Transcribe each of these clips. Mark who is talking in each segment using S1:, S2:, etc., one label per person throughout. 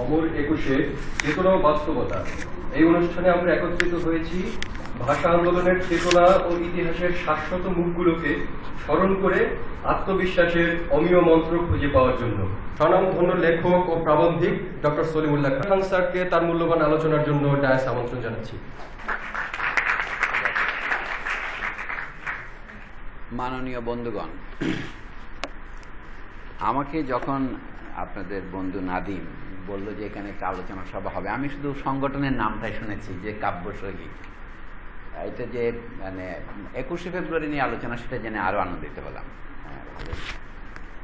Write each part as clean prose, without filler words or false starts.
S1: অমর একুশে চেতনা ও বাস্তবতা। এই অনুষ্ঠানে আমরা একত্রিত হয়েছি ভাষা আন্দোলনের চেতনা ও ইতিহাসের শাশ্বত মুখগুলোকে স্মরণ করে আত্মবিশ্বাসের অমীয় মন্ত্র খুঁজে পাওয়ার জন্য। স্বনামধন্য লেখক ও প্রাবন্ধিক ডক্টর সলিমুল্লাহ খান স্যারকে তার মূল্যবান আলোচনার জন্য ডায়াস আমন্ত্রণ জানাচ্ছি।
S2: মাননীয় বন্ধুগণ, আমাকে যখন আপনাদের বন্ধু নাদিম বলল যে এখানে একটা আলোচনা সভা হবে, আমি শুধু সংগঠনের নামটাই শুনেছি যে কাব্যশৈলী, এটা যে মানে 21শে ফেব্রুয়ারি নিয়ে আলোচনা, সেটা জেনে আরো আনন্দিত হলাম।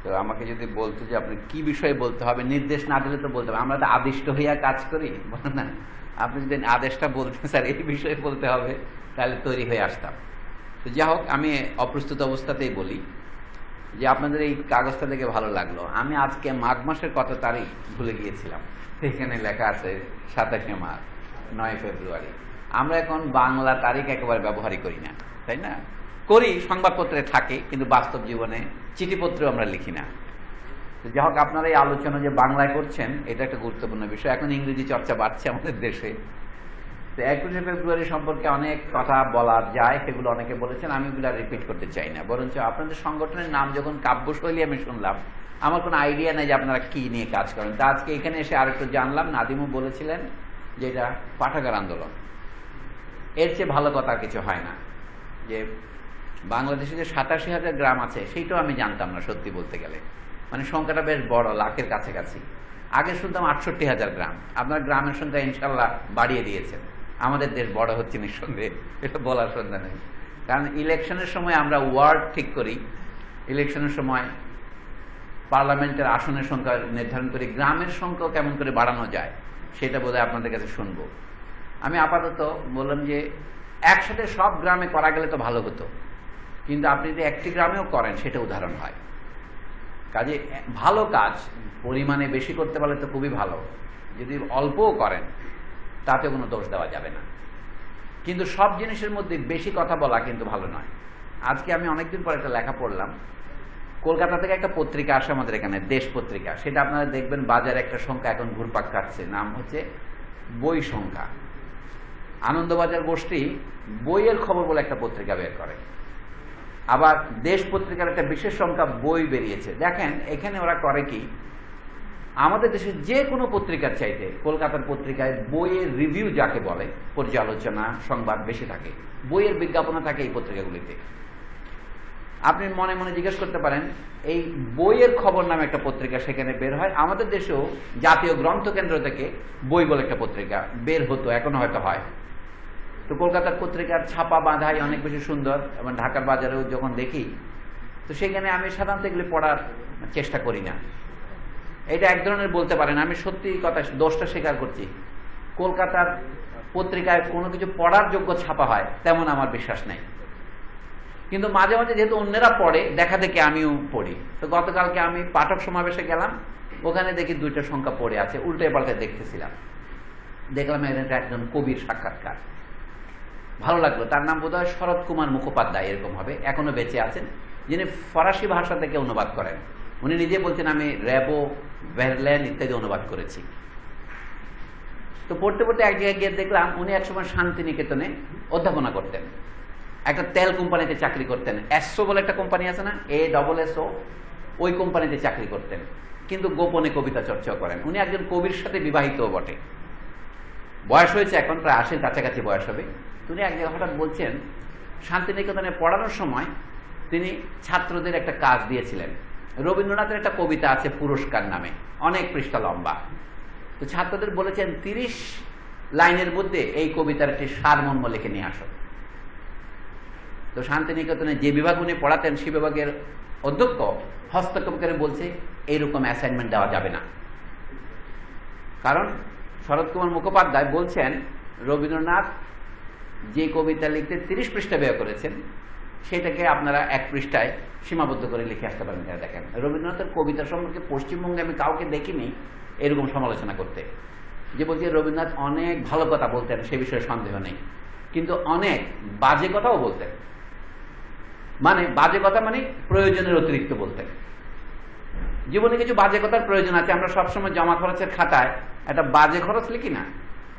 S2: তো আমাকে যদি বলতো যে আপনি কি বিষয়ে বলতে হবে, নির্দেশ না দিলে তো বলতে হবে, আমরা তো আদিষ্ট হইয়া কাজ করি, বলেন না? আপনি যদি আদেশটা বলতেন স্যার এই বিষয়ে বলতে হবে, তাহলে তৈরি হয়ে আসতাম। তো যা হোক, আমি অপ্রস্তুত অবস্থাতেই বলি যে আপনাদের এই কাগজটা দেখে ভালো লাগলো। আমি আজকে মাঘ মাসের কত তারিখ ভুলে গিয়েছিলাম, এখানে লেখা আছে 27শে মাঘ, 9 ফেব্রুয়ারি। আমরা এখন বাংলা তারিখ একেবারে ব্যবহারই করি না, তাই না? করি, সংবাদপত্রে থাকে, কিন্তু বাস্তব জীবনে চিঠিপত্রেও আমরা লিখি না। তো যাই হোক, আপনারা এই আলোচনা যে বাংলায় করছেন, এটা একটা গুরুত্বপূর্ণ বিষয়। এখন ইংরেজি চর্চা বাড়ছে আমাদের দেশে। তো 21শে ফেব্রুয়ারি সম্পর্কে অনেক কথা বলা যায়, সেগুলো অনেকে বলেছেন, আমি ওগুলো রিপিট করতে চাই না। বরঞ্চ আপনাদের সংগঠনের নাম যখন কাব্যশৈলী আমি শুনলাম, আমার কোনো আইডিয়া নেই যে আপনারা কি নিয়ে কাজ করেন। তা আজকে এখানে এসে আরেকটু জানলাম, নাদিমও বলেছিলেন যে এটা পাঠাগার আন্দোলন। এর চেয়ে ভালো কথা কিছু হয় না। যে বাংলাদেশে যে 87,000 গ্রাম আছে, সেইটাও আমি জানতাম না সত্যি বলতে গেলে। মানে সংখ্যাটা বেশ বড়, লাখের কাছাকাছি। আগে শুনতাম 68,000 গ্রাম। আপনার গ্রামের সংখ্যা ইনশাল্লাহ বাড়িয়ে দিয়েছেন। আমাদের দেশ বড় হচ্ছে নিঃসন্দেহে, এটা বলার সন্ধ্যা নেই। কারণ ইলেকশনের সময় আমরা ওয়ার্ড ঠিক করি, ইলেকশনের সময় পার্লামেন্টের আসনের সংখ্যা নির্ধারণ করি, গ্রামের সংখ্যাও কেমন করে বাড়ানো যায় সেটা বোধহয় আপনাদের কাছে শুনবো। আমি আপাতত বললাম যে একসাথে সব গ্রামে করা গেলে তো ভালো হতো, কিন্তু আপনি যদি একটি গ্রামেও করেন সেটা উদাহরণ হয়। কাজে ভালো কাজ পরিমাণে বেশি করতে পারলে তো খুবই ভালো, যদি অল্পও করেন তাতে কোনো দোষ দেওয়া যাবে না। কিন্তু সব জিনিসের মধ্যে বেশি কথা বলা কিন্তু ভালো নয়। আজকে আমি অনেকদিন পর একটা লেখা পড়লাম, কলকাতা থেকে একটা পত্রিকা আসে আমাদের এখানে, দেশ পত্রিকা। সেটা আপনারা দেখবেন বাজারে একটা সংখ্যা এখন ঘুরপাক খাচ্ছে, নাম হচ্ছে বই সংখ্যা। আনন্দবাজার গোষ্ঠী বইয়ের খবর বলে একটা পত্রিকা বের করে। আবার দেশ পত্রিকার একটা বিশেষ সংখ্যা বই বেরিয়েছে। দেখেন এখানে ওরা করে কি, আমাদের দেশের যে কোনো পত্রিকার চাইতে কলকাতার পত্রিকায় বইয়ের রিভিউ যাকে বলে, পর্যালোচনা সংবাদ বেশি থাকে, বইয়ের বিজ্ঞাপন থাকে এই পত্রিকাগুলিতে। আপনি মনে মনে জিজ্ঞেস করতে পারেন, এই বইয়ের খবর নামে একটা পত্রিকা সেখানে বের হয়। আমাদের দেশেও জাতীয় গ্রন্থ কেন্দ্র থেকে বই বলে একটা পত্রিকা বের হতো, এখনো হয়তো হয়। তো কলকাতার পত্রিকার ছাপা বাঁধাই অনেক বেশি সুন্দর, এবং ঢাকার বাজারেও যখন দেখি, তো সেখানে আমি সাধারণত এগুলি পড়ার চেষ্টা করি না। এটা এক ধরনের বলতে পারেন, আমি সত্যি কথা দোষটা স্বীকার করছি, কলকাতার পত্রিকায় কোনো কিছু পড়ার যোগ্য ছাপা হয় তেমন আমার বিশ্বাস নেই। কিন্তু মাঝে মাঝে যেহেতু অন্যেরা পড়ে, দেখা দেখে আমিও পড়ি। তো গতকালকে আমি পাঠক সমাবেশে গেলাম, ওখানে দেখি 2টা সংখ্যা পড়ে আছে, উল্টে পাল্টে দেখতেছিলাম, দেখলাম এটা একজন কবির সাক্ষাৎকার। ভালো লাগলো। তার নাম বোধহয় শরৎ কুমার মুখোপাধ্যায়, এরকম হবে, এখনো বেঁচে আছেন, যিনি ফরাসি ভাষা থেকে অনুবাদ করেন। উনি নিজে বলছেন আমি র্যাবো, ভেরল্যান ইত্যাদি অনুবাদ করেছি। তো পড়তে পড়তে এক জায়গায় গিয়ে দেখলাম উনি একসময় শান্তিনিকেতনে অধ্যাপনা করতেন, একটা তেল কোম্পানিতে চাকরি করতেন। এসও বলে একটা কোম্পানি আছে না, ASSO, ওই কোম্পানিতে চাকরি করতেন, কিন্তু গোপনে কবিতা চর্চাও করেন। উনি একজন কবির সাথে বিবাহিতও বটে। বয়স হয়েছে এখন, প্রায় 80-র কাছাকাছি বয়স হবে। তিনি এক জায়গায় হঠাৎ বলছেন, শান্তিনিকেতনে পড়ানোর সময় তিনি ছাত্রদের একটা কাজ দিয়েছিলেন। রবীন্দ্রনাথের একটা কবিতা আছে পুরস্কার নামে, অনেক পৃষ্ঠা লম্বা। তো ছাত্রদের বলেছেন 30 লাইনের মধ্যে এই কবিতার একটি সারমর্ম লিখে নিয়ে আসো। তো শান্তিনিকেতনে যে বিভাগ উনি পড়াতেন, সে বিভাগের অধ্যক্ষ হস্তক্ষেপ করে বলছে এইরকম অ্যাসাইনমেন্ট দেওয়া যাবে না। কারণ শরৎ কুমার মুখোপাধ্যায় বলছেন রবীন্দ্রনাথ যে কবিতা লিখতে 30 পৃষ্ঠা ব্যয় করেছেন, সেটাকে আপনারা 1 পৃষ্ঠায় সীমাবদ্ধ করে লিখে আসতে পারেন। দেখেন, রবীন্দ্রনাথের কবিতা সম্পর্কে পশ্চিমবঙ্গে আমি কাউকে দেখিনি এরকম সমালোচনা করতে, যে বলছে রবীন্দ্রনাথ অনেক ভালো কথা বলতেন, সে বিষয়ে সন্দেহ নেই, কিন্তু অনেক বাজে কথাও বলতেন। মানে বাজে কথা মানে প্রয়োজনের অতিরিক্ত বলতেন। জীবনে কিছু বাজে কথার প্রয়োজন আছে, আমরা সবসময় জমা খরচের খাতায় একটা বাজে খরচ লিখি না,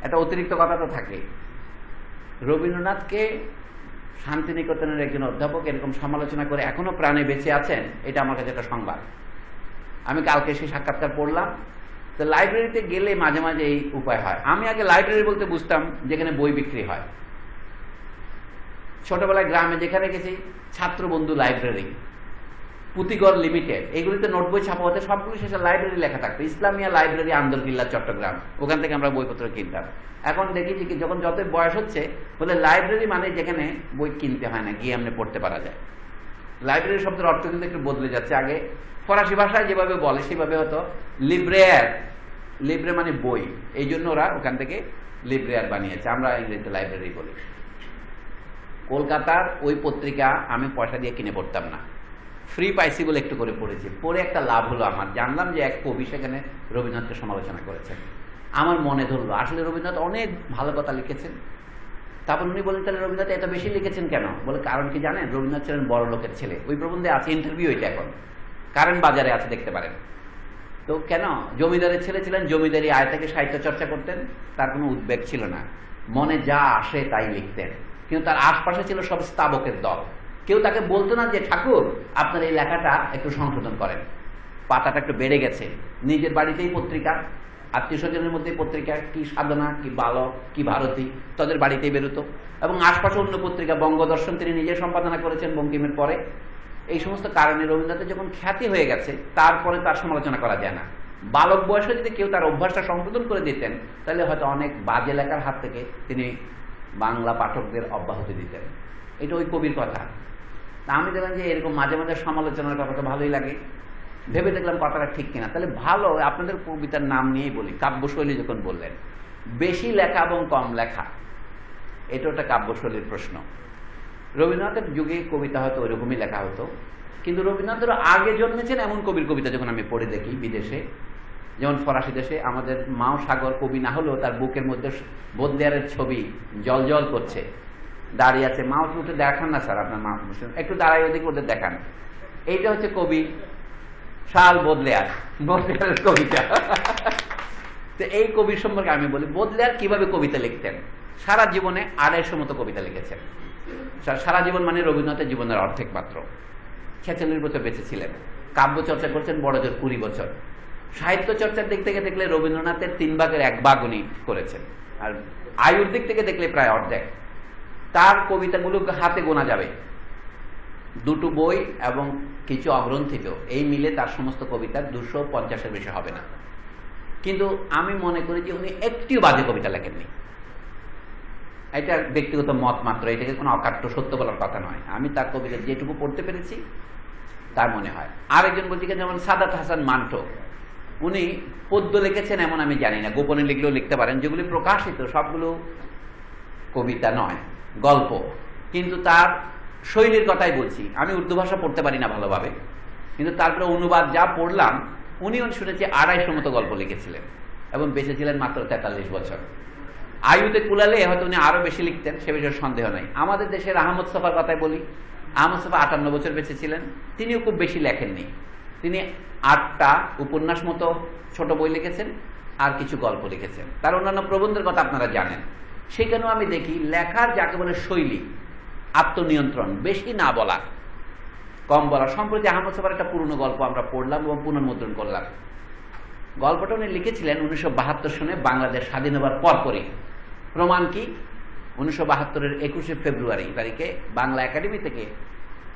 S2: একটা অতিরিক্ত কথা তো থাকে। রবীন্দ্রনাথকে শান্তিনিকেতনের একজন অধ্যাপক এরকম সমালোচনা করে এখনো প্রাণে বেঁচে আছেন, এটা আমার কাছে একটা সংবাদ। আমি কালকে সেই সাক্ষাৎকার পড়লাম। তো লাইব্রেরিতে গেলে মাঝে মাঝে এই উপায় হয়। আমি আগে লাইব্রেরি বলতে বুঝতাম যেখানে বই বিক্রি হয়। ছোটবেলায় গ্রামে যেখানে গেছি, ছাত্র বন্ধু লাইব্রেরি, পুঁতিগড় লিমিটেড, এগুলিতে নোট বই ছাপা হতে সবগুলো শেষে লাইব্রেরি লেখা থাকতো, ইসলামিয়া লাইব্রেরি আন্দরকিল্লা চট্টগ্রাম, ওখান থেকে আমরা বইপত্র কিনতাম। এখন দেখি যে যখন যত বয়স হচ্ছে বলে লাইব্রেরি মানে যেখানে বই কিনতে হয় না, গিয়ে এমনি পড়তে পারা যায়। লাইব্রেরি শব্দের অর্থ কিন্তু একটু বদলে যাচ্ছে। আগে ফরাসি ভাষায় যেভাবে বলে সেভাবে হতো লিব্রেয়ার, লিব্রে মানে বই, এই জন্য ওরা ওখান থেকে লিব্রেয়ার বানিয়েছে, আমরা ইংরেজিতে লাইব্রেরি বলি। কলকাতার ওই পত্রিকা আমি পয়সা দিয়ে কিনে পড়তাম না, ফ্রি পাইছি বলে একটু করে পড়েছি। পড়ে একটা লাভ হলো আমার, জানলাম যে এক কবি সেখানে রবীন্দ্রনাথকে সমালোচনা করেছেন। আমার মনে ধরলো আসলে রবীন্দ্রনাথ অনেক ভালো কথা লিখেছেন। তারপর উনি বলেন তাহলে রবীন্দ্রনাথ এত বেশি লিখেছেন কেন? বলে কারণ কি জানেন, রবীন্দ্রনাথ ছিলেন বড় লোকের ছেলে। ওই প্রবন্ধে আছে, ইন্টারভিউ এটা এখন কারেন্ট বাজারে আছে, দেখতে পারেন। তো কেন, জমিদারের ছেলে ছিলেন, জমিদারি আয় থেকে সাহিত্য চর্চা করতেন, তার কোনো উদ্বেগ ছিল না, মনে যা আসে তাই লিখতেন। কিন্তু তার আশপাশে ছিল সব স্তাবকের দল, কেউ তাকে বলতো না যে ঠাকুর আপনার এই লেখাটা একটু সংশোধন করেন, পাতাটা একটু বেড়ে গেছে। নিজের বাড়িতেই পত্রিকা, আত্মীয় স্বজনের মধ্যে পত্রিকা, কি সাধনা, কি বালক, কি ভারতী, তাদের বাড়িতেই বেরোতো। এবং আশপাশে অন্য পত্রিকা, বঙ্গদর্শন তিনি নিজে সম্পাদনা করেছেন বঙ্কিমের পরে। এই সমস্ত কারণে রবীন্দ্রনাথের যখন খ্যাতি হয়ে গেছে, তারপরে তার সমালোচনা করা যায় না। বালক বয়সে যদি কেউ তার অভ্যাসটা সংশোধন করে দিতেন, তাহলে হয়তো অনেক বাজে লেখার হাত থেকে তিনি বাংলা পাঠকদের অব্যাহতি দিতেন। এটা ওই কবির কথা। তা আমি দেখলাম যে এরকম মাঝে মাঝে সমালোচনার কথা তো ভালোই লাগে, ভেবে দেখলাম কথাটা ঠিক কিনা। তাহলে ভালো, আপনাদের কবিতার নাম নিয়েই বলি, কাব্যশৈলী যখন বললেন, বেশি লেখা এবং কম লেখা, এটা একটা কাব্যশৈলীর প্রশ্ন। রবীন্দ্রনাথের যুগে কবিতা হয়তো ওইরকমই লেখা হতো, কিন্তু রবীন্দ্রনাথের আগে জন্মেছেন এমন কবির কবিতা যখন আমি পড়ে দেখি বিদেশে, যেমন ফরাসি দেশে, আমাদের মাও সাগর কবি না হলেও তার বুকের মধ্যে বোদলেয়ারের ছবি জল জল করছে, দাঁড়িয়ে আছে। মাও উঠে দেখান না স্যার, আপনার মা একটু দাঁড়াই ওদিকে ওদের দেখান। এইটা হচ্ছে কবি শাল বোদলেয়ার, বোদলেয়ারের কবিতা। তো এই কবির সম্পর্কে আমি বলি, বোদলেয়ার কিভাবে কবিতা লিখতেন। সারা জীবনে 250 মতো কবিতা লিখেছেন। সারা জীবন মানে রবীন্দ্রনাথের জীবনের অর্ধেক মাত্র, 46 বছর বেঁচে ছিলেন। কাব্য চর্চা করছেন বড় জোর 20 বছর। সাহিত্য চর্চার দিক থেকে দেখলে রবীন্দ্রনাথের 3 ভাগের 1 ভাগ উনি করেছেন, আর আয়ুর দিক থেকে দেখলে প্রায় অর্ধেক। তার কবিতাগুলো হাতে গোনা যাবে, 2টো বই এবং কিছু অগ্রন্থিত, এই মিলে তার সমস্ত কবিতা 250-এর বেশি হবে না। কিন্তু আমি মনে করি যে উনি একটিও বাজে কবিতা লেখেননি। এটা ব্যক্তিগত মত মাত্র, এটাকে কোনো অকাট্য সত্য বলার কথা নয়। আমি তার কবিতা যেটুকু পড়তে পেরেছি তার মনে হয়। আরেকজন বলছি যেমন সাদাত হাসান মান্টো, উনি পদ্য লিখেছেন এমন আমি জানি না, গোপনে লিখলেও লিখতে পারেন। যেগুলি প্রকাশিত সবগুলো কবিতা নয়, গল্প। কিন্তু তার শৈলীর কথাই বলছি। আমি উর্দু ভাষা পড়তে পারি না ভালোভাবে, কিন্তু তারপরে অনুবাদ যা পড়লাম, উনি শুনেছি 250 মতো গল্প লিখেছিলেন এবং বেঁচেছিলেন মাত্র 43 বছর। আয়ুতে কুলালে হয়তো উনি আরো বেশি লিখতেন, সে বিষয়ে সন্দেহ নাই। আমাদের দেশের আহমদ সফার কথাই বলি, আহমদ সফা 58 বছর বেঁচে ছিলেন, তিনিও খুব বেশি লেখেননি। তিনি 8টা উপন্যাস মতো ছোট বই লিখেছেন আর কিছু গল্প লিখেছেন। তার অন্যান্য প্রবন্ধের কথা আপনারা জানেন। সেখানেও আমি দেখি লেখার যাকে বলে শৈলী, আত্মনিয়ন্ত্রণ, বেশি না বলা, কম বলা। সম্প্রতি আহমদ সফার একটা পুরনো গল্প আমরা পড়লাম এবং পুনর্মুদ্রণ করলাম। গল্পটা উনি লিখেছিলেন 1972 সনে বাংলাদেশ স্বাধীন হবার পরপরই। প্রমাণ কি, 1972-এর 21শে ফেব্রুয়ারি তারিখে বাংলা একাডেমি থেকে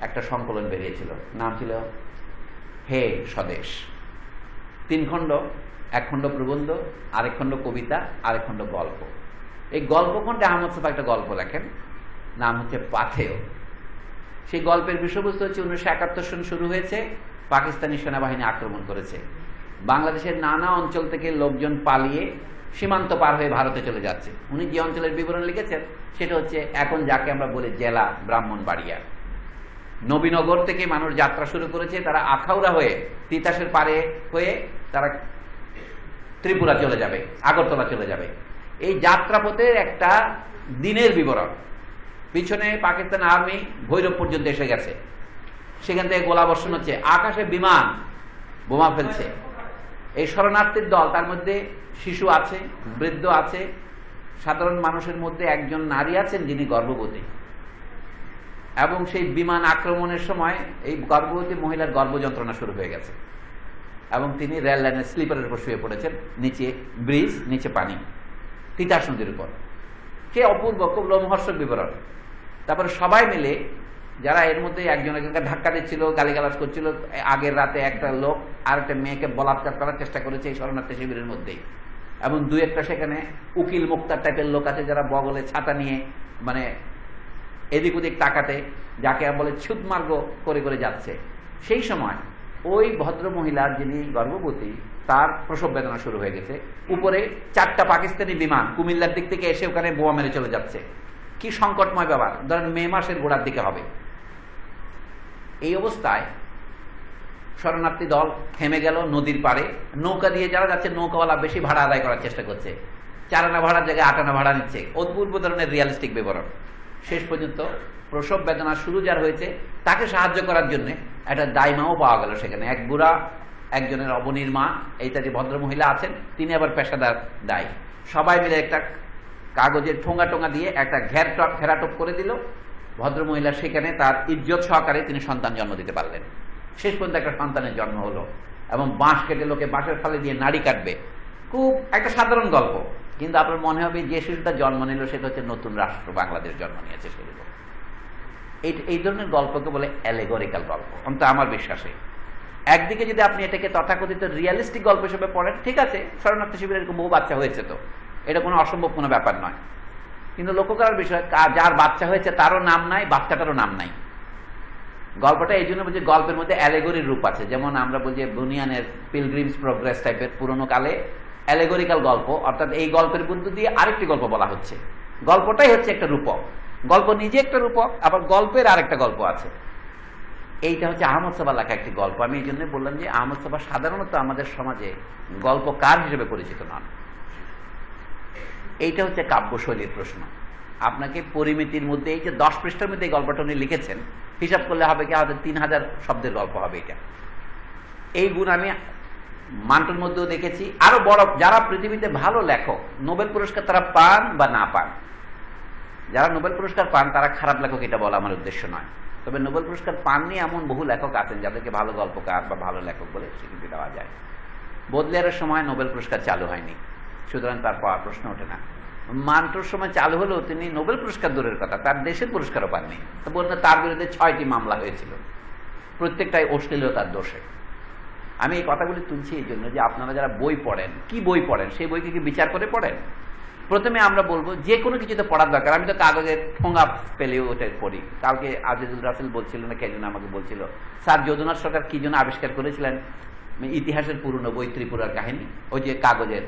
S2: একটা সংকলন বেরিয়েছিল, নাম ছিল হে স্বদেশ। 3 খণ্ড, 1 খণ্ড প্রবন্ধ, 1 খণ্ড কবিতা, 1 খণ্ড গল্প। এই গল্প খণ্ডে আহমদ সফা একটা গল্প লেখেন, নাম হচ্ছে পাথেয়। সেই গল্পের বিষয়বস্তু হচ্ছে 1971 সন শুরু হয়েছে, পাকিস্তানি সেনাবাহিনী আক্রমণ করেছে। বাংলাদেশের নানা অঞ্চল থেকে লোকজন পালিয়ে সীমান্ত পার হয়ে ভারতে চলে যাচ্ছে। উনি যে অঞ্চলের বিবরণ লিখেছেন সেটা হচ্ছে এখন যাকে আমরা বলি জেলা ব্রাহ্মণবাড়িয়া। নবীনগর থেকে মানুষ যাত্রা শুরু করেছে, তারা আখাউড়া হয়ে তিতাসের পারে হয়ে তারা ত্রিপুরা চলে যাবে, আগরতলা চলে যাবে। এই যাত্রাপথের একটা দিনের বিবরণ। পিছনে পাকিস্তান আর্মি ভৈরব পর্যন্ত এসে গেছে, সেখান থেকে গোলাবর্ষণ হচ্ছে, আকাশে বিমান বোমা ফেলছে। এই শরণার্থীর দল, তার মধ্যে শিশু আছে, বৃদ্ধ আছে, সাধারণ মানুষের মধ্যে একজন নারী আছেন যিনি গর্ভবতী, এবং সেই বিমান আক্রমণের সময় এই গর্ভবতী মহিলার গর্ভ যন্ত্রণা শুরু হয়ে গেছে এবং তিনি রেল লাইনের স্লিপারের উপর শুয়ে পড়েছেন, নিচে ব্রিজ, নিচে পানি, তিতাস নদীর উপর। সে অপূর্ব, খুব লোমহর্ষক বিবরণ। তারপরে সবাই মিলে, যারা এর মধ্যে একজন একজনকে ধাক্কা দিচ্ছিল, গালিগালাজ করছিল, আগের রাতে একটা লোক আর একটা মেয়েকে বলাৎকার করার চেষ্টা করেছে এই শরণার্থী শিবিরের মধ্যেই, এবং দুই একটা সেখানে উকিল মুক্তার টাইপের লোক আছে যারা বগলে ছাতা নিয়ে মানে এদিক ওদিক তাকাতে, যাকে বলে ছুতমার্গ করে করে যাচ্ছে। সেই সময় ওই ভদ্র মহিলার যিনি গর্ভবতী, তার প্রসব বেদনা শুরু হয়ে গেছে। উপরে 4টা পাকিস্তানি বিমান কুমিল্লার দিক থেকে এসে ওখানে বোমা মেরে চলে যাচ্ছে। কি সংকটময় ব্যাপার, ধরেন মে মাসের গোড়ার দিকে হবে। এই অবস্থায় শরণার্থী দল থেমে গেল নদীর পাড়ে। নৌকা দিয়ে যারা যাচ্ছে, নৌকাওয়ালা বেশি ভাড়া আদায় করার চেষ্টা করছে, 4 আনা ভাড়ার জায়গায় 8 আনা ভাড়া নিচ্ছে। অদ্ভুত ধরনের রিয়ালিস্টিক বিবরণ। শেষ পর্যন্ত প্রসব বেদনা শুরু যার হয়েছে, তাকে সাহায্য করার জন্য একটা দাইমাও পাওয়া গেল সেখানে। এক বুড়া, একজনের অবনীর মা, এইটা যে ভদ্র মহিলা আছেন তিনি আবার পেশাদার দায়ী। সবাই মিলে একটা কাগজের ঠোঙা টোঙা দিয়ে একটা ঘেরাটোপ করে দিল। ভদ্র মহিলা সেখানে তার ইজ্জত সহকারে তিনি সন্তান জন্ম দিতে পারলেন। শেষ পর্যন্ত একটা সন্তানের জন্ম হলো, এবং বাঁশ কেটে লোকে বাঁশের ফালে দিয়ে নাড়ি কাটবে। খুব একটা সাধারণ গল্প, কিন্তু আপনার মনে হবে যে শিশুটা জন্ম নিল সেটা হচ্ছে নতুন রাষ্ট্র বাংলাদেশ জন্ম নিয়েছে। সেগুলো এই ধরনের গল্পকে বলে অ্যালেগরিক্যাল গল্প, অন্তত আমার বিশ্বাসে। একদিকে যদি আপনি এটাকে তথাকথিত রিয়ালিস্টিক গল্প হিসেবে পড়েন, ঠিক আছে, শরণার্থী শিবিরে এরকম বহু বাচ্চা হয়েছে, তো এটা কোনো অসম্ভব কোনো ব্যাপার নয়। কিন্তু লক্ষ্য করার বিষয়, যার বাচ্চা হয়েছে তারও নাম নাই, বাচ্চাটারও নাম নাই। গল্পটা এই জন্য বলছি, গল্পের মধ্যে অ্যালেগরির রূপ আছে। যেমন আমরা বলছি বুনিয়ানের পিলগ্রিমস প্রোগ্রেস টাইপের পুরোনো কালে অ্যালেগরিক্যাল গল্প, অর্থাৎ এই গল্পের মধ্য দিয়ে আরেকটি গল্প বলা হচ্ছে। গল্পটাই হচ্ছে একটা রূপক, গল্প নিজে একটা রূপক, আবার গল্পের আরেকটা গল্প আছে। এইটা হচ্ছে আহমদ সাবা লেখা একটি গল্প। আমি এই জন্য বললাম যে আহমদ সাবা সাধারণত আমাদের সমাজে গল্পকার হিসেবে পরিচিত নন। এইটা হচ্ছে কাব্যশৈলীর প্রশ্ন। আপনাকে পরিমিতির মধ্যে, এই যে 10 পৃষ্ঠার মধ্যে এই গল্পটা উনি লিখেছেন, হিসাব করলে হবে কি, আমাদের 3000 শব্দের গল্প হবে এটা। এই গুণ আমি মান্টুর মধ্যেও দেখেছি। আরো বড় যারা পৃথিবীতে ভালো লেখক, নোবেল পুরস্কার তারা পান বা না পান, যারা নোবেল পুরস্কার পান তারা খারাপ লেখক, এটা বলা আমার উদ্দেশ্য নয়। তবে নোবেল পুরস্কার পাননি এমন বহু লেখক আছেন যাদেরকে ভালো গল্পকার বা ভালো লেখক বলে স্বীকৃতি দেওয়া যায়। বোদলেয়ারের সময় নোবেল পুরস্কার চালু হয়নি, সুতরাং তার পাওয়ার প্রশ্ন ওঠে না। মান্টুর সময় চালু হলেও তিনি নোবেল পুরস্কার দূরের কথা, তার দেশের পুরস্কারও পাননি। তো বলতে তার বিরুদ্ধে 6টি মামলা হয়েছিল, প্রত্যেকটাই অশ্লীলতার দোষে। আমি এই কথাগুলি তুলছি এই জন্য যে আপনারা যারা বই পড়েন, কি বই পড়েন, সেই বইকে কি বিচার করে পড়েন? প্রথমে আমরা বলবো যে কোনো কিছুতে পড়ার দরকার। আমি তো কাগজের ঠোঙা পেলেও ওটা পড়ি। কালকে আজিজুল রাসেল বলছিল না, কে যেন আমাকে বলছিল, স্যার যদুনাথ সরকার কি জন্য আবিষ্কার করেছিলেন ইতিহাসের পুরনো বই ত্রিপুরার কাহিনী, ওই যে কাগজের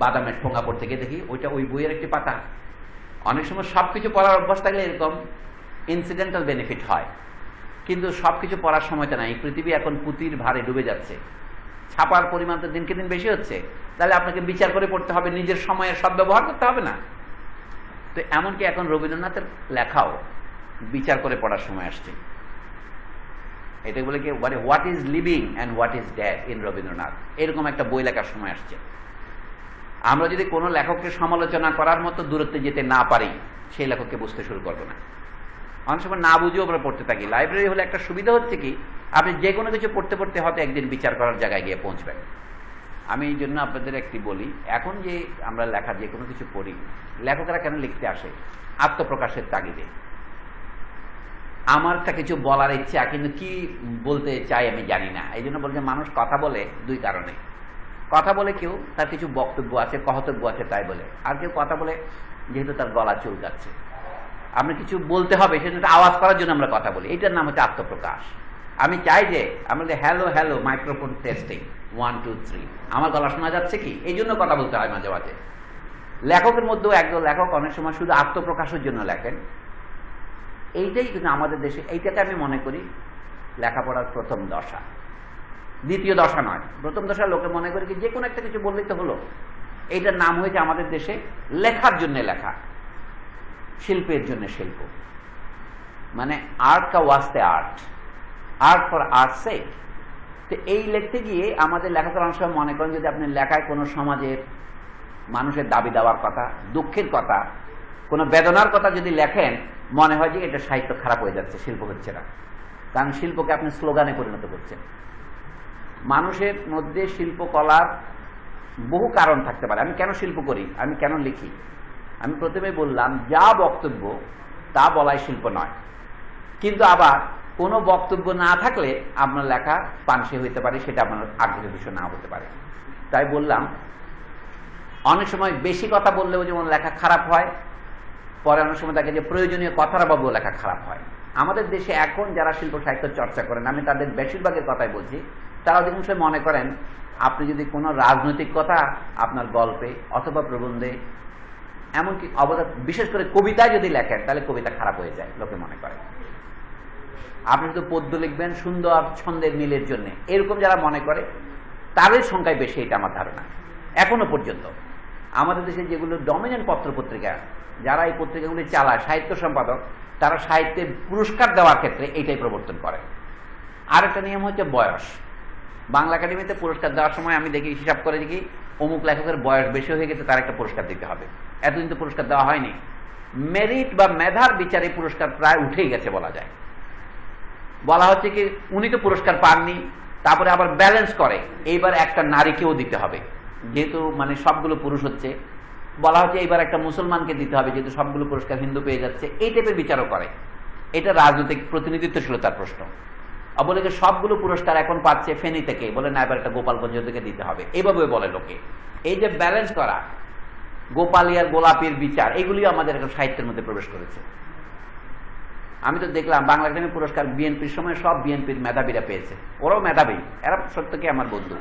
S2: বাদামের ঠোঙা পড়তে গিয়ে দেখি ওইটা ওই বইয়ের একটি পাতা। অনেক সময় সবকিছু পড়ার অভ্যাস থাকলে এরকম ইনসিডেন্টাল বেনিফিট হয়, কিন্তু সবকিছু পড়ার সময়টা নাই। পৃথিবী এখন পুঁতির ভারে ডুবে যাচ্ছে, ছাপার পরিমাণ তো দিনকে দিন বেশি হচ্ছে। তাহলে আপনাকে বিচার করে পড়তে হবে, নিজের সময়ের সদ্ব্যবহার করতে হবে না? তো এমনকি এখন রবীন্দ্রনাথের লেখাও বিচার করে পড়ার সময় আসছে। এটা বলে কি, what is living and what is dead in Rabindranath, এরকম একটা বই লেখার সময় আসছে। আমরা যদি কোনো লেখককে সমালোচনা করার মতো দূরত্বে যেতে না পারি, সেই লেখককে বুঝতে শুরু করবো না। অনেক সময় না বুঝেও আমরা পড়তে থাকি। লাইব্রেরি হলে একটা সুবিধা হচ্ছে কি, আপনি যে কোনো কিছু পড়তে পড়তে হয়তো একদিন বিচার করার জায়গায় গিয়ে পৌঁছবেন। আমি এই জন্য আপনাদের একটি বলি, এখন যে আমরা লেখা যে কোনো কিছু পড়ি, লেখকেরা কেন লিখতে আসে? আত্মপ্রকাশের তাগিদে। আমারটা কিছু বলার ইচ্ছা, কিন্তু কি বলতে চাই আমি জানি না। এই জন্য বলছে মানুষ কথা বলে 2 কারণে। কথা বলে কেউ তার কিছু বক্তব্য আছে, কর্তব্য আছে তাই বলে, আর কেউ কথা বলে যেহেতু তার গলা চুলকাচ্ছে, আমরা কিছু বলতে হবে সেটা আওয়াজ করার জন্য আমরা কথা বলি। এটার নাম হচ্ছে আত্মপ্রকাশ। আমি চাই যে আমাদের হ্যালো হ্যালো মাইক্রোফোন টেস্টিং 1 2 3, আমার গলা শোনা যাচ্ছে কি, এই জন্য কথা বলতে হয় মাঝে মাঝে। লেখকের মধ্যেও একজন লেখক অনেক সময় শুধু আত্মপ্রকাশের জন্য লেখেন। এইটাই কিন্তু আমাদের দেশে, এইটাকে আমি মনে করি লেখাপড়ার প্রথম দশা, দ্বিতীয় দশা নয়, প্রথম দশা। লোকে মনে করে কি যে কোনো একটা কিছু বললেই তো হলো। এইটার নাম হয়েছে আমাদের দেশে লেখার জন্য লেখা, শিল্পের জন্য শিল্প। মানে আর্ট কা ওয়াস্তে আর্ট, আর্ট ফর আর্ট সেক। তো এই লিখতে গিয়ে আমাদের লেখকের অনেক সময় মনে করেন যদি আপনি লেখায় কোনো সমাজের মানুষের দাবি দেওয়ার কথা, দুঃখের কথা, কোনো বেদনার কথা যদি লেখেন, মনে হয় যে এটা সাহিত্য খারাপ হয়ে যাচ্ছে, শিল্প হচ্ছে না। কারণ শিল্পকে আপনি স্লোগানে পরিণত করছেন। মানুষের মধ্যে শিল্পকলার বহু কারণ থাকতে পারে। আমি কেন শিল্প করি, আমি কেন লিখি, আমি প্রথমে বললাম যা বক্তব্য তা বলাই শিল্প নয়। কিন্তু আবার কোনো বক্তব্য না থাকলে আপনার লেখা পানসে হইতে পারে, সেটা আপনার আগ্রহের বিষয় না হতে পারে। তাই বললাম অনেক সময় বেশি কথা বললেও যেমন লেখা খারাপ হয়, পরে অনেক সময় দেখে যে প্রয়োজনীয় কথার অভাবেও লেখা খারাপ হয়। আমাদের দেশে এখন যারা শিল্প সাহিত্য চর্চা করেন, আমি তাদের বেশিরভাগের কথাই বলছি, তারা অধিকাংশ মনে করেন আপনি যদি কোনো রাজনৈতিক কথা আপনার গল্পে অথবা প্রবন্ধে, এমনকি বিশেষ করে কবিতায় যদি লেখেন, তাহলে কবিতা খারাপ হয়ে যায় লোকে মনে করে। আপনি শুধু পদ্য লিখবেন সুন্দর ছন্দের মিলের জন্য, এরকম যারা মনে করে তাদের সংখ্যায় বেশি, এটা আমার ধারণা। এখনো পর্যন্ত আমাদের দেশে যেগুলো ডমিনেন্ট পত্র পত্রিকা, যারা এই পত্রিকাগুলি চালায়, সাহিত্য সম্পাদক, তারা সাহিত্যের পুরস্কার দেওয়ার ক্ষেত্রে এইটাই প্রবর্তন করে। আরেকটা নিয়ম হচ্ছে বয়স। বাংলা একাডেমিতে পুরস্কার দেওয়ার সময় আমি দেখি, হিসাব করে দেখি অমুক লেখকের বয়স বেশি হয়ে গেছে, তার একটা পুরস্কার দিতে হবে। এতদিন তো পুরস্কার দেওয়া হয়নি। মেরিট বা মেধার বিচারে পুরস্কার প্রায় উঠেই গেছে বলা যায়। বলা হচ্ছে কি উনি তো পুরস্কার পাননি, তারপরে আবার ব্যালেন্স করে এইবার একটা নারীকেও দিতে হবে, যেহেতু মানে সবগুলো পুরুষ হচ্ছে। বলা হচ্ছে এইবার একটা মুসলমানকে দিতে হবে, যেহেতু সবগুলো পুরস্কার হিন্দু পেয়ে যাচ্ছে। এই টাইপের বিচারও করে। এটা রাজনৈতিক প্রতিনিধিত্বশীলতার প্রশ্ন। বলে যে সবগুলো পুরস্কার এখন পাচ্ছে ফেনী থেকে, বলে না এবার একটা গোপালগঞ্জ থেকে দিতে হবে, এইভাবে বলে লোকে। এই যে ব্যালেন্স করা, গোপালিয়ার গোলাপীর বিচার, এগুলি আমাদের এখন সাহিত্যের মধ্যে প্রবেশ করেছে। আমি তো দেখলাম বাংলা একাডেমি পুরস্কার বিএনপির সময় সব বিএনপির মেধাবীরা পেয়েছে, ওরাও মেধাবী, এরা সত্যকে আমার বন্ধু।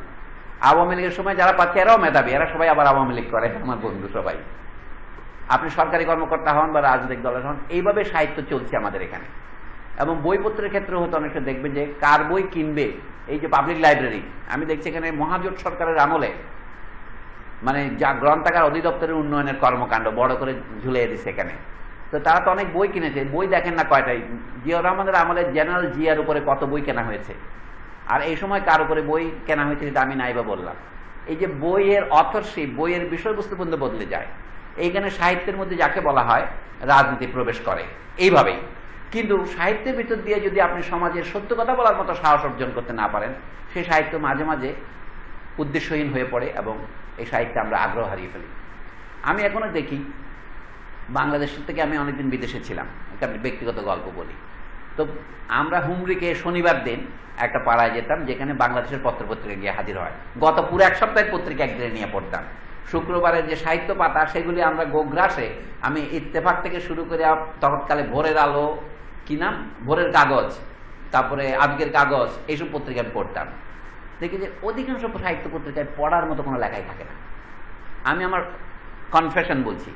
S2: আওয়ামী লীগের সময় যারা পাচ্ছে এরাও মেধাবী, এরা সবাই আবার আওয়ামী লীগ করে, আমার বন্ধু সবাই। আপনি সরকারি কর্মকর্তা হন বা রাজনৈতিক দলের হন, এইভাবে সাহিত্য চলছে আমাদের এখানে। এবং বইপত্রের ক্ষেত্রে হয়তো অনেকটা দেখবেন যে কার বই কিনবে, এই যে পাবলিক লাইব্রেরি, আমি দেখছি এখানে মহাজোট সরকারের আমলে মানে যা গ্রন্থাগার অধিদপ্তরের উন্নয়নের কর্মকাণ্ড বড় করে ঝুলিয়ে দিচ্ছে এখানে। তো তারা তো অনেক বই কিনেছে, বই দেখেন না কয়টাই। জিয়াউর রহমানের আমলে জেনারেল জিয়ার উপরে কত বই কেনা হয়েছে, আর এই সময় কার উপরে বই কেনা হয়েছে সেটা আমি নাইবা বললাম। এই যে বইয়ের অথরশিপ, বইয়ের বিষয়বস্তু পর্যন্ত বদলে যায়। এইখানে সাহিত্যের মধ্যে যাকে বলা হয় রাজনীতি প্রবেশ করে এইভাবেই। কিন্তু সাহিত্যের ভিতর দিয়ে যদি আপনি সমাজের সত্য কথা বলার মতো সাহস অর্জন করতে না পারেন, সেই সাহিত্য মাঝে মাঝে উদ্দেশ্যহীন হয়ে পড়ে এবং এই সাহিত্যে আমরা আগ্রহ হারিয়ে ফেলি। আমি এখনো দেখি, বাংলাদেশের থেকে আমি অনেকদিন বিদেশে ছিলাম, একটা ব্যক্তিগত গল্প বলি। তো আমরা হুমরিকে শনিবার দিন একটা পাড়ায় যেতাম, যেখানে বাংলাদেশের পত্রপত্রিকা গিয়ে হাজির হয়। গত পুরো এক সপ্তাহের পত্রিকা একদিনে নিয়ে পড়তাম। শুক্রবারের যে সাহিত্য পাতা, সেগুলি আমরা গোগ্রাসে, আমি ইত্তেফাক থেকে শুরু করে তৎকালে ভোরের আলো, কি নাম, ভোরের কাগজ, তারপরে আজকের কাগজ, এইসব পত্রিকা আমি পড়তাম। দেখি যে অধিকাংশ সাহিত্য পত্রিকায় পড়ার মতো কোনো লেখাই থাকে না। আমি আমার কনফেশন বলছি,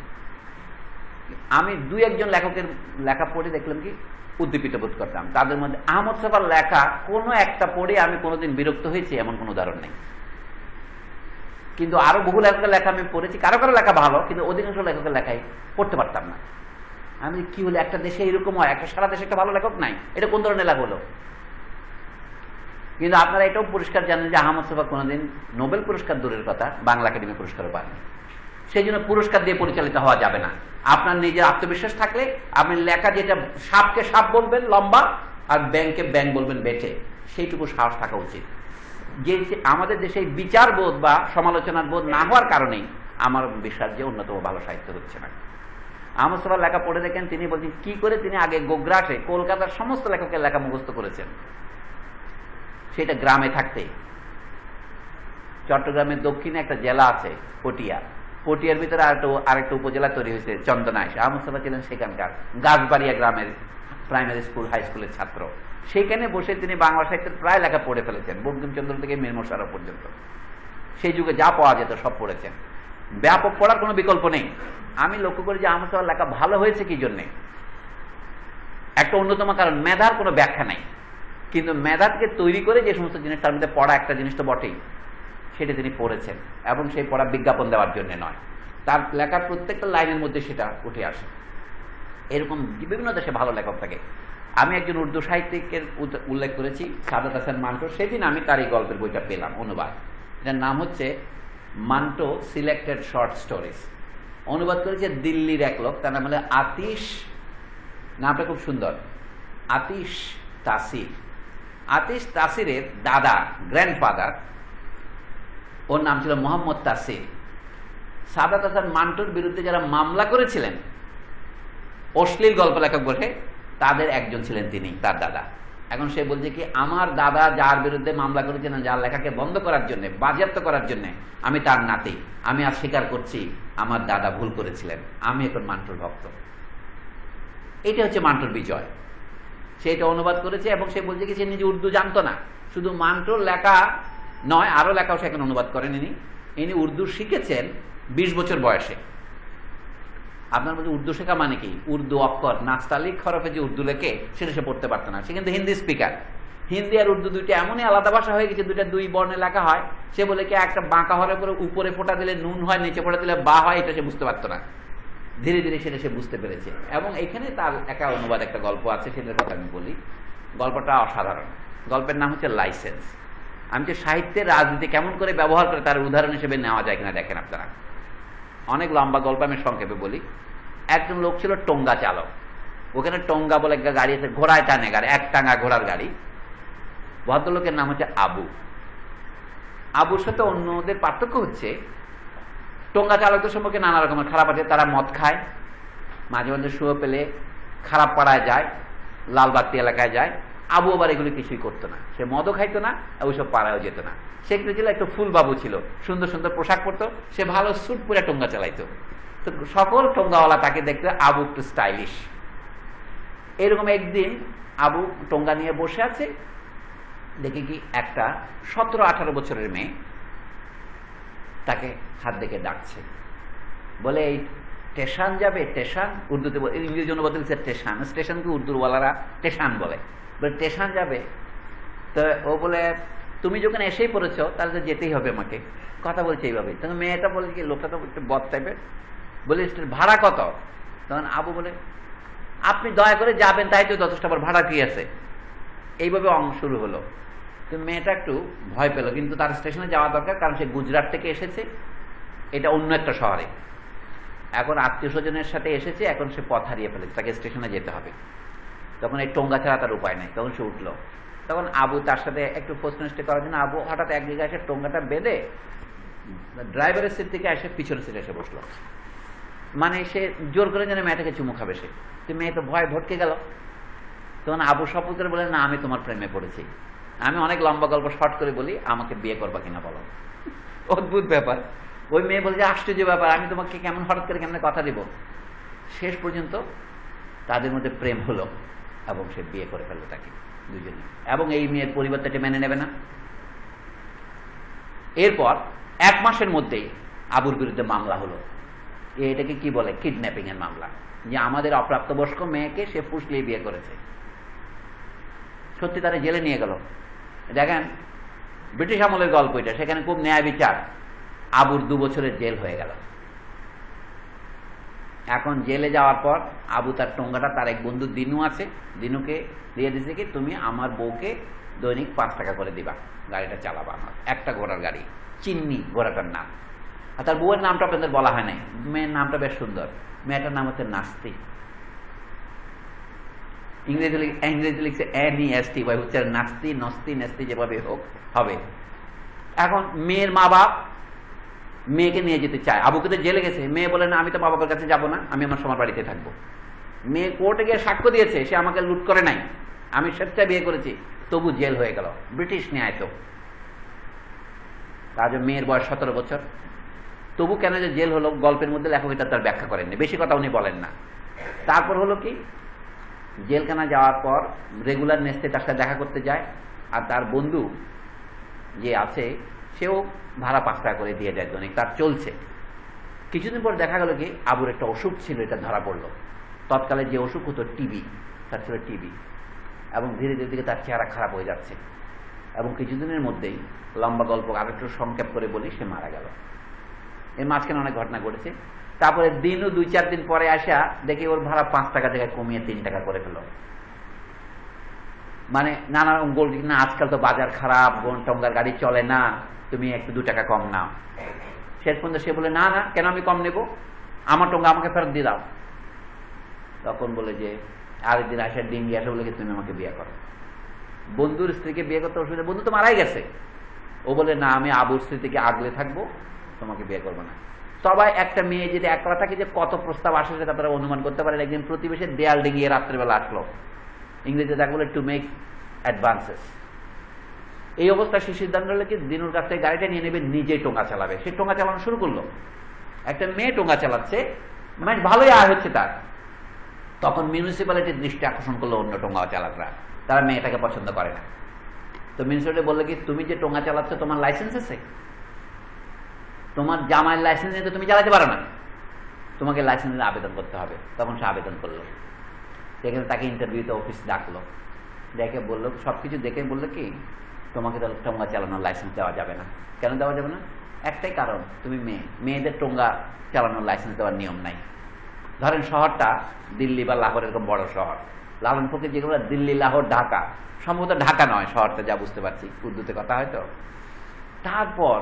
S2: আমি দুই একজন লেখকের লেখা পড়ে দেখলাম কি উদ্দীপিত বোধ করতাম। তাদের মধ্যে আহমদ ছফার লেখা কোনো একটা পড়ে আমি কোনোদিন বিরক্ত হয়েছি এমন কোনো উদাহরণ নেই। কিন্তু আরো বহু লেখকের লেখা আমি পড়েছি, কারো কারো লেখা ভালো, কিন্তু অধিকাংশ লেখকের লেখাই পড়তে পারতাম না। আমি কি হলো, একটা দেশে এরকম হয়, একটা সারা দেশে একটা ভালো লেখক নাই, এটা কোন ধরনের লেখা হলো? কিন্তু আপনারা এটাও পরিষ্কার জানেন যে আহমদ ছফা কোনোদিন নোবেল পুরস্কার দূরের কথা, বাংলা একাডেমি পুরস্কারও পাননি। সেই জন্য পুরস্কার দিয়ে পরিচালিত হওয়া যাবে না। আপনার নিজের আত্মবিশ্বাস থাকলে আপনি লেখা, যেটা সাপকে সাপ বলবেন লম্বা আর ব্যাংকে ব্যাংক বলবেন বেঁচে, সেইটুকু সাহস থাকা উচিত। যে আমাদের দেশে বিচার বোধ বা সমালোচনার বোধ না হওয়ার কারণেই আমার বিশ্বাস যে অন্যতম ভালো সাহিত্য হচ্ছে না। আহমদ ছফার লেখা পড়ে দেখেন, তিনি বলছেন কি করে তিনি আগে গোগ্রাসে কলকাতার সমস্ত লেখকের লেখা মুখস্থ করেছেন, সেটা গ্রামে থাকতে। চট্টগ্রামের দক্ষিণে একটা জেলা আছে পটিয়া, পটিয়ার ভিতরে আরেকটা উপজেলা তৈরি হয়েছে চন্দনাইশ। আহমদ ছফা ছিলেন সেখানকার গাছবাড়িয়া গ্রামের প্রাইমারি স্কুল, হাই স্কুলের ছাত্র। সেখানে বসে তিনি বাংলা সাহিত্যের প্রায় লেখা পড়ে ফেলেছেন, বঙ্কিমচন্দ্র থেকে মীর মশাররফ পর্যন্ত। সেই যুগে যা পাওয়া যেত সব পড়েছেন। ব্যাপক পড়ার কোনো বিকল্প নেই। আমি লক্ষ্য করি যে আহমদ ছফার লেখা ভালো হয়েছে কি জন্যে, একটা অন্যতম কারণ মেধার কোনো ব্যাখ্যা নাই, কিন্তু মেধাকে তৈরি করে যে সমস্ত জিনিস, তার মধ্যে পড়া একটা জিনিস তো বটেই, সেটা তিনি পড়েছেন। এবং সেই পড়া বিজ্ঞাপন দেওয়ার জন্য নয়, তার লেখার প্রত্যেকটা লাইনের মধ্যে সেটা উঠে আসে। এরকম বিভিন্ন দেশে ভালো লেখক থাকে। আমি একজন উর্দু সাহিত্যিকের উল্লেখ করেছি, সাদাত হাসান মান্টো। সেদিন আমি তার এই গল্পের বইটা পেলাম অনুবাদ। এটার নাম হচ্ছে মান্টো সিলেক্টেড শর্ট স্টোরিজ। অনুবাদ করেছে দিল্লির এক লোক, তার নাম হলো আতিশ, নামটা খুব সুন্দর, আতিশ তাসির। আতিশ তাসিরের দাদা, গ্র্যান্ডফাদার, ওর নাম ছিল মোহাম্মদ তাসির। সাদাত হাসান মান্টোর বিরুদ্ধে যারা মামলা করেছিলেন অশ্লীল গল্প লেখক বলে, তাদের একজন ছিলেন তিনি, তার দাদা। এখন সে বলছে কি, আমার দাদা যার বিরুদ্ধে মামলা করেছেন, যার লেখাকে বন্ধ করার জন্য, বাজেয়াপ্ত করার জন্য, আমি তার নাতি, আমি আজ স্বীকার করছি আমার দাদা ভুল করেছিলেন, আমি এখন মান্টোর ভক্ত। এটা হচ্ছে মান্টোর বিজয়। সে এটা অনুবাদ করেছে এবং সে বলছে কি, সে নিজে উর্দু জানতো না। শুধু মান্টোর লেখা নয়, আরো লেখাও সে এখন অনুবাদ করেন। ইনি উর্দু শিখেছেন 20 বছর বয়সে। আপনার মধ্যে উর্দু শেখা মানে কি, উর্দু অক্ষর নাস্তালিক হরফে যে উর্দু লেখে সেটা সে পড়তে পারতো না। সে কিন্তু হিন্দি স্পিকার। হিন্দি আর উর্দু দুইটা এমনই আলাদা ভাষা হয়ে গেছে, দুইটা দুই বর্ণে লেখা হয়। সে বলে কি, একটা বাঁকা হরফ করে উপরে ফোঁটা দিলে নুন হয়, নিচে ফোঁটা দিলে বা হয়, এটা সে বুঝতে পারতো না। ধীরে ধীরে সেটা সে বুঝতে পেরেছে। এবং এখানে তার একা অনুবাদ একটা গল্প আছে, সেটার কথা আমি বলি। গল্পটা অসাধারণ। গল্পের নাম হচ্ছে লাইসেন্স। আমি যে সাহিত্যের রাজনীতি কেমন করে ব্যবহার করে তার উদাহরণ হিসেবে নেওয়া যায় কিনা দেখেন আপনারা। অনেক লম্বা গল্প, আমি সংক্ষেপে বলি। একজন লোক ছিল টোঙ্গা চালক। ওখানে টোঙ্গা বলে একটা গাড়ি আছে, ঘোড়ায় টানে গাড়ি, এক টাঙ্গা ঘোড়ার গাড়ি। ভদ্রলোকের নাম হচ্ছে আবু। আবুর সাথে অন্যদের পার্থক্য হচ্ছে, টোঙ্গা চালকদের সম্পর্কে নানা রকমের খারাপ আছে। তারা মদ খায়, মাঝে মাঝে শুয়ে পেলে খারাপ পাড়ায় যায়, লালবাতি এলাকায় যায়। আবু আবার এগুলি কিছুই করতো না। সে মদও খাইতো না, ওইসব পাড়ায়ও যেত না। সে ছিল একটু ফুল বাবু ছিল, সুন্দর সুন্দর পোশাক পরতো, সে ভালো স্যুট পরে টোঙ্গা চালাইতো। তো সকল টোঙ্গাওয়ালা তাকে দেখতে আবু একটু স্টাইলিশ। এরকম একদিন আবু টোঙ্গা নিয়ে বসে আছে, দেখে কি একটা 17-18 বছরের মেয়ে তাকে হাত দেখে ডাকছে, বলে এই স্টেশন যাবে? স্টেশন উর্দুতে, ইংরেজি অনুবাদ হচ্ছে স্টেশন। স্টেশনকে উর্দুওয়ালারা স্টেশন বলে স্টেশন যাবে। তো ও বলে, তুমি যখন এসেই পড়েছ তাহলে তো যেতেই হবে আমাকে। কথা বলছে এইভাবে। তখন মেয়েটা বলে কি, লোকটা তো একটু বদ টাইপের, বলে ভাড়া কত? তখন আবু বলে, আপনি দয়া করে যাবেন তাই তো যথেষ্ট, আবার ভাড়া কি আছে? এইভাবে অঙ্গ শুরু হলো। তো মেয়েটা একটু ভয় পেল, কিন্তু তার স্টেশনে যাওয়া দরকার, কারণ সে গুজরাট থেকে এসেছে, এটা অন্য একটা শহরে। এখন আত্মীয় স্বজনের সাথে এসেছে, এখন সে পথ হারিয়ে ফেলেছে, তাকে স্টেশনে যেতে হবে। তখন এই টোঙ্গা ছাড়া তার উপায় নেই। তখন সে উঠলো। তখন আবু তার সাথে একটু প্রশ্নষ্টি করার জন্য আবু হঠাৎ এক জায়গায় এসে টোঙ্গাটা বেঁধে ড্রাইভারের সিট থেকে এসে পিছনের সিটে এসে বসলো। মানে সে জোর করে যেন মেয়েটাকে চুমু খাবে সে। তো মেয়ে তো ভয় ভটকে গেল। তখন আবু শপথ করে বলে, না আমি তোমার প্রেমে পড়েছি। আমি অনেক লম্বা গল্প শর্ট করে বলি, আমাকে বিয়ে করবা কিনা বলো। অদ্ভুত ব্যাপার। ওই মেয়ে বলে, আশ্চর্য ব্যাপার, আমি তোমাকে কেমন হঠাৎ করে কেমন কথা দিব। শেষ পর্যন্ত তাদের মধ্যে প্রেম হলো এবং সে বিয়ে করে ফেললো তাকে, দুজনে। এবং এই মেয়ের পরিবার তাকে মেনে নেবে না। এরপর 1 মাসের মধ্যেই আবুর বিরুদ্ধে মামলা হলো। এটাকে কি বলে, কিডন্যাপিং এর মামলা, যে আমাদের অপ্রাপ্তবয়স্ক মেয়েকে সে ফুসলিয়ে বিয়ে করেছে। সত্যি তারা জেলে নিয়ে গেল। দেখেন, ব্রিটিশ আমলের গল্প এটা, সেখানে খুব ন্যায় বিচার। আবুর 2 বছরের জেল হয়ে গেল। এখন জেলে যাওয়ার পর আবু তার টোঙ্গাটা, তার এক বন্ধু দিনু আছে, দিনুকে দিয়ে দিছে কি, তুমি আমার বউকে দৈনিক 5 টাকা করে দিবা, গাড়িটা চালাবা, আমার একটা ঘোড়ার গাড়ি, চিন্নি ঘোড়াটার নাম। আর তার বউয়ের নামটা আপনাদের বলা হয় নাই। মেয়ের নামটা বেশ সুন্দর। মেয়েটার নাম হচ্ছে নাস্তি। ইংরেজি লিখছে NEST, হচ্ছে নাস্তি, নস্তি, নেস্তি, যেভাবে হোক হবে। এখন মেয়ের মা বাপ মেয়েকে নিয়ে যেতে চায়। আবুকে তো জেলে গেছে। মেয়ে বলে, না আমি তো মা বাবার কাছে যাবো না, আমি আমার সমার বাড়িতে থাকবো। মেয়ে কোর্টে গিয়ে সাক্ষ্য দিয়েছে, সে আমাকে লুট করে নাই, আমি স্বেচ্ছায় বিয়ে করেছি। তবু জেল হয়ে গেল, ব্রিটিশ ন্যায় তো। আজ মেয়ের বয়স 17 বছর। তবু কেন যে জেল হলো, গল্পের মধ্যে লেখক এটা তার ব্যাখ্যা করেননি, বেশি কথা উনি বলেন না। তারপর হলো কি, জেলখানা যাওয়ার পর রেগুলার নেস্তে তার সাথে দেখা করতে যায়। আর তার বন্ধু যে আছে সেও ভাড়া 5 টাকা করে দিয়ে যায় দৈনিক, তার চলছে। কিছুদিন পর দেখা গেল কি, আবুর একটা অসুখ ছিল, এটা ধরা পড়লো। তৎকালে যে অসুখ হতো টিবি, তার ছিল টিবি। এবং ধীরে ধীরে ধীরে তার চেহারা খারাপ হয়ে যাচ্ছে। এবং কিছুদিনের মধ্যেই, লম্বা গল্প আরেকটু সংক্ষেপ করে বলি, সে মারা গেল। এর মাঝখানে অনেক ঘটনা ঘটেছে। তারপরে দিনও 2-4 দিন পরে আসা দেখি ওর ভাড়া 5 টাকা জায়গায় কমিয়ে 3 টাকা করে ফেলো। মানে নানা বলল না আজকাল তো বাজার খারাপ, টঙ্গার গাড়ি চলে না, তুমি একটু 2 টাকা কম নাও। শেষ পর্যন্ত সে বলে না না, কেন আমি কম নেব, আমার টঙ্গা আমাকে ফেরত দিয়ে দাও। তখন বলে যে আরেকদিন আসে ডিঙ্গি আসে, বলে তুমি আমাকে বিয়ে করো। বন্ধুর স্ত্রীকে বিয়ে করতে অসুবিধা, বন্ধু তো মারাই গেছে। ও বলে না, আমি আবুর স্মৃতিকে আগলে থাকবো, তোমাকে বিয়ে করবো না। সবাই একটা মেয়ে যদি একলা থাকে যে কত প্রস্তাব আসে সেটা তারা অনুমান করতে পারে। একদিন প্রতিবেশীর দেয়াল ডিঙিয়ে রাত্রেবেলা আসলো, ইংরেজিতে তাকে বলে টু মেক অ্যাডভান্সেস। এই অবস্থা সে সিদ্ধান্ত হলো কি দিনুর কাছ থেকে গাড়িটা নিয়ে নেবে, নিজেই টোঙা চালাবে। সে টোঙা চালানো শুরু করলো। একটা মেয়ে টোঙা চালাচ্ছে, মানে ভালোই আয় হচ্ছে তার। তখন মিউনিসিপ্যালিটির দৃষ্টি আকর্ষণ করলো অন্য টোঙা চালকরা, তারা মেয়েটাকে পছন্দ করে না। তো মিউনিসিপ্যালিটি বললো কি তুমি যে টোঙা চালাচ্ছ তোমার লাইসেন্স আছে? তোমার জামাইয়ের লাইসেন্স নিয়ে তো তুমি চালাতে পারো না, তোমাকে লাইসেন্সের আবেদন করতে হবে। তখন সে আবেদন করলো। সেখানে তাকে ইন্টারভিউতে অফিস ডাকলো, দেখে বললো সবকিছু দেখে বললো কি তোমাকে তো টোঙা চালানোর লাইসেন্স দেওয়া যাবে না। কেন দেওয়া যাবে না? একটাই কারণ, তুমি মেয়ে, মেয়েদের টোঙা চালানোর লাইসেন্স দেওয়ার নিয়ম নাই। ধরেন শহরটা দিল্লি বা লাহোর, এরকম বড় শহর, লালনপুরকে যেগুলো দিল্লি, লাহোর, ঢাকা, সম্ভবত ঢাকা নয় শহরটা, যা বুঝতে পারছি, উর্দুতে কথা হয়তো। তারপর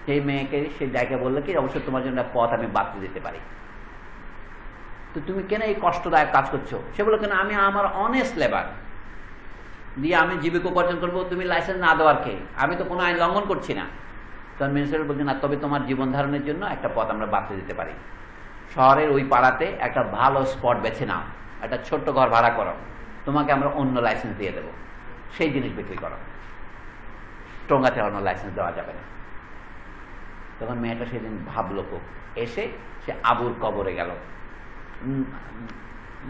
S2: সেই মেয়েকে সেই জায়গায় বললো কি অবশ্যই তোমার জন্য পথ আমি বাঁচিয়ে দিতে পারি, তো তুমি কেন এই কষ্টদায়ক কাজ করছো? সে বললো কেন, আমি আমার অনেস্ট লেবার দিয়ে আমি জীবিকা উপার্জন করবো, তুমি লাইসেন্স না দেওয়ার কে? আমি তো কোনো আইন লঙ্ঘন করছি না। তখন মিনিস্টার বলছে না, তবে তোমার জীবন ধারণের জন্য একটা পথ আমরা বাঁচিয়ে দিতে পারি। শহরের ওই পাড়াতে একটা ভালো স্পট বেছে নাও, একটা ছোট্ট ঘর ভাড়া করো, তোমাকে আমরা অন্য লাইসেন্স দিয়ে দেবো, সেই জিনিস বিক্রি করো, টোঙা চালানোর লাইসেন্স দেওয়া যাবে না। তখন মেয়েটা সেদিন ভাবলো খুব, এসে সে আবুর কবরে গেল।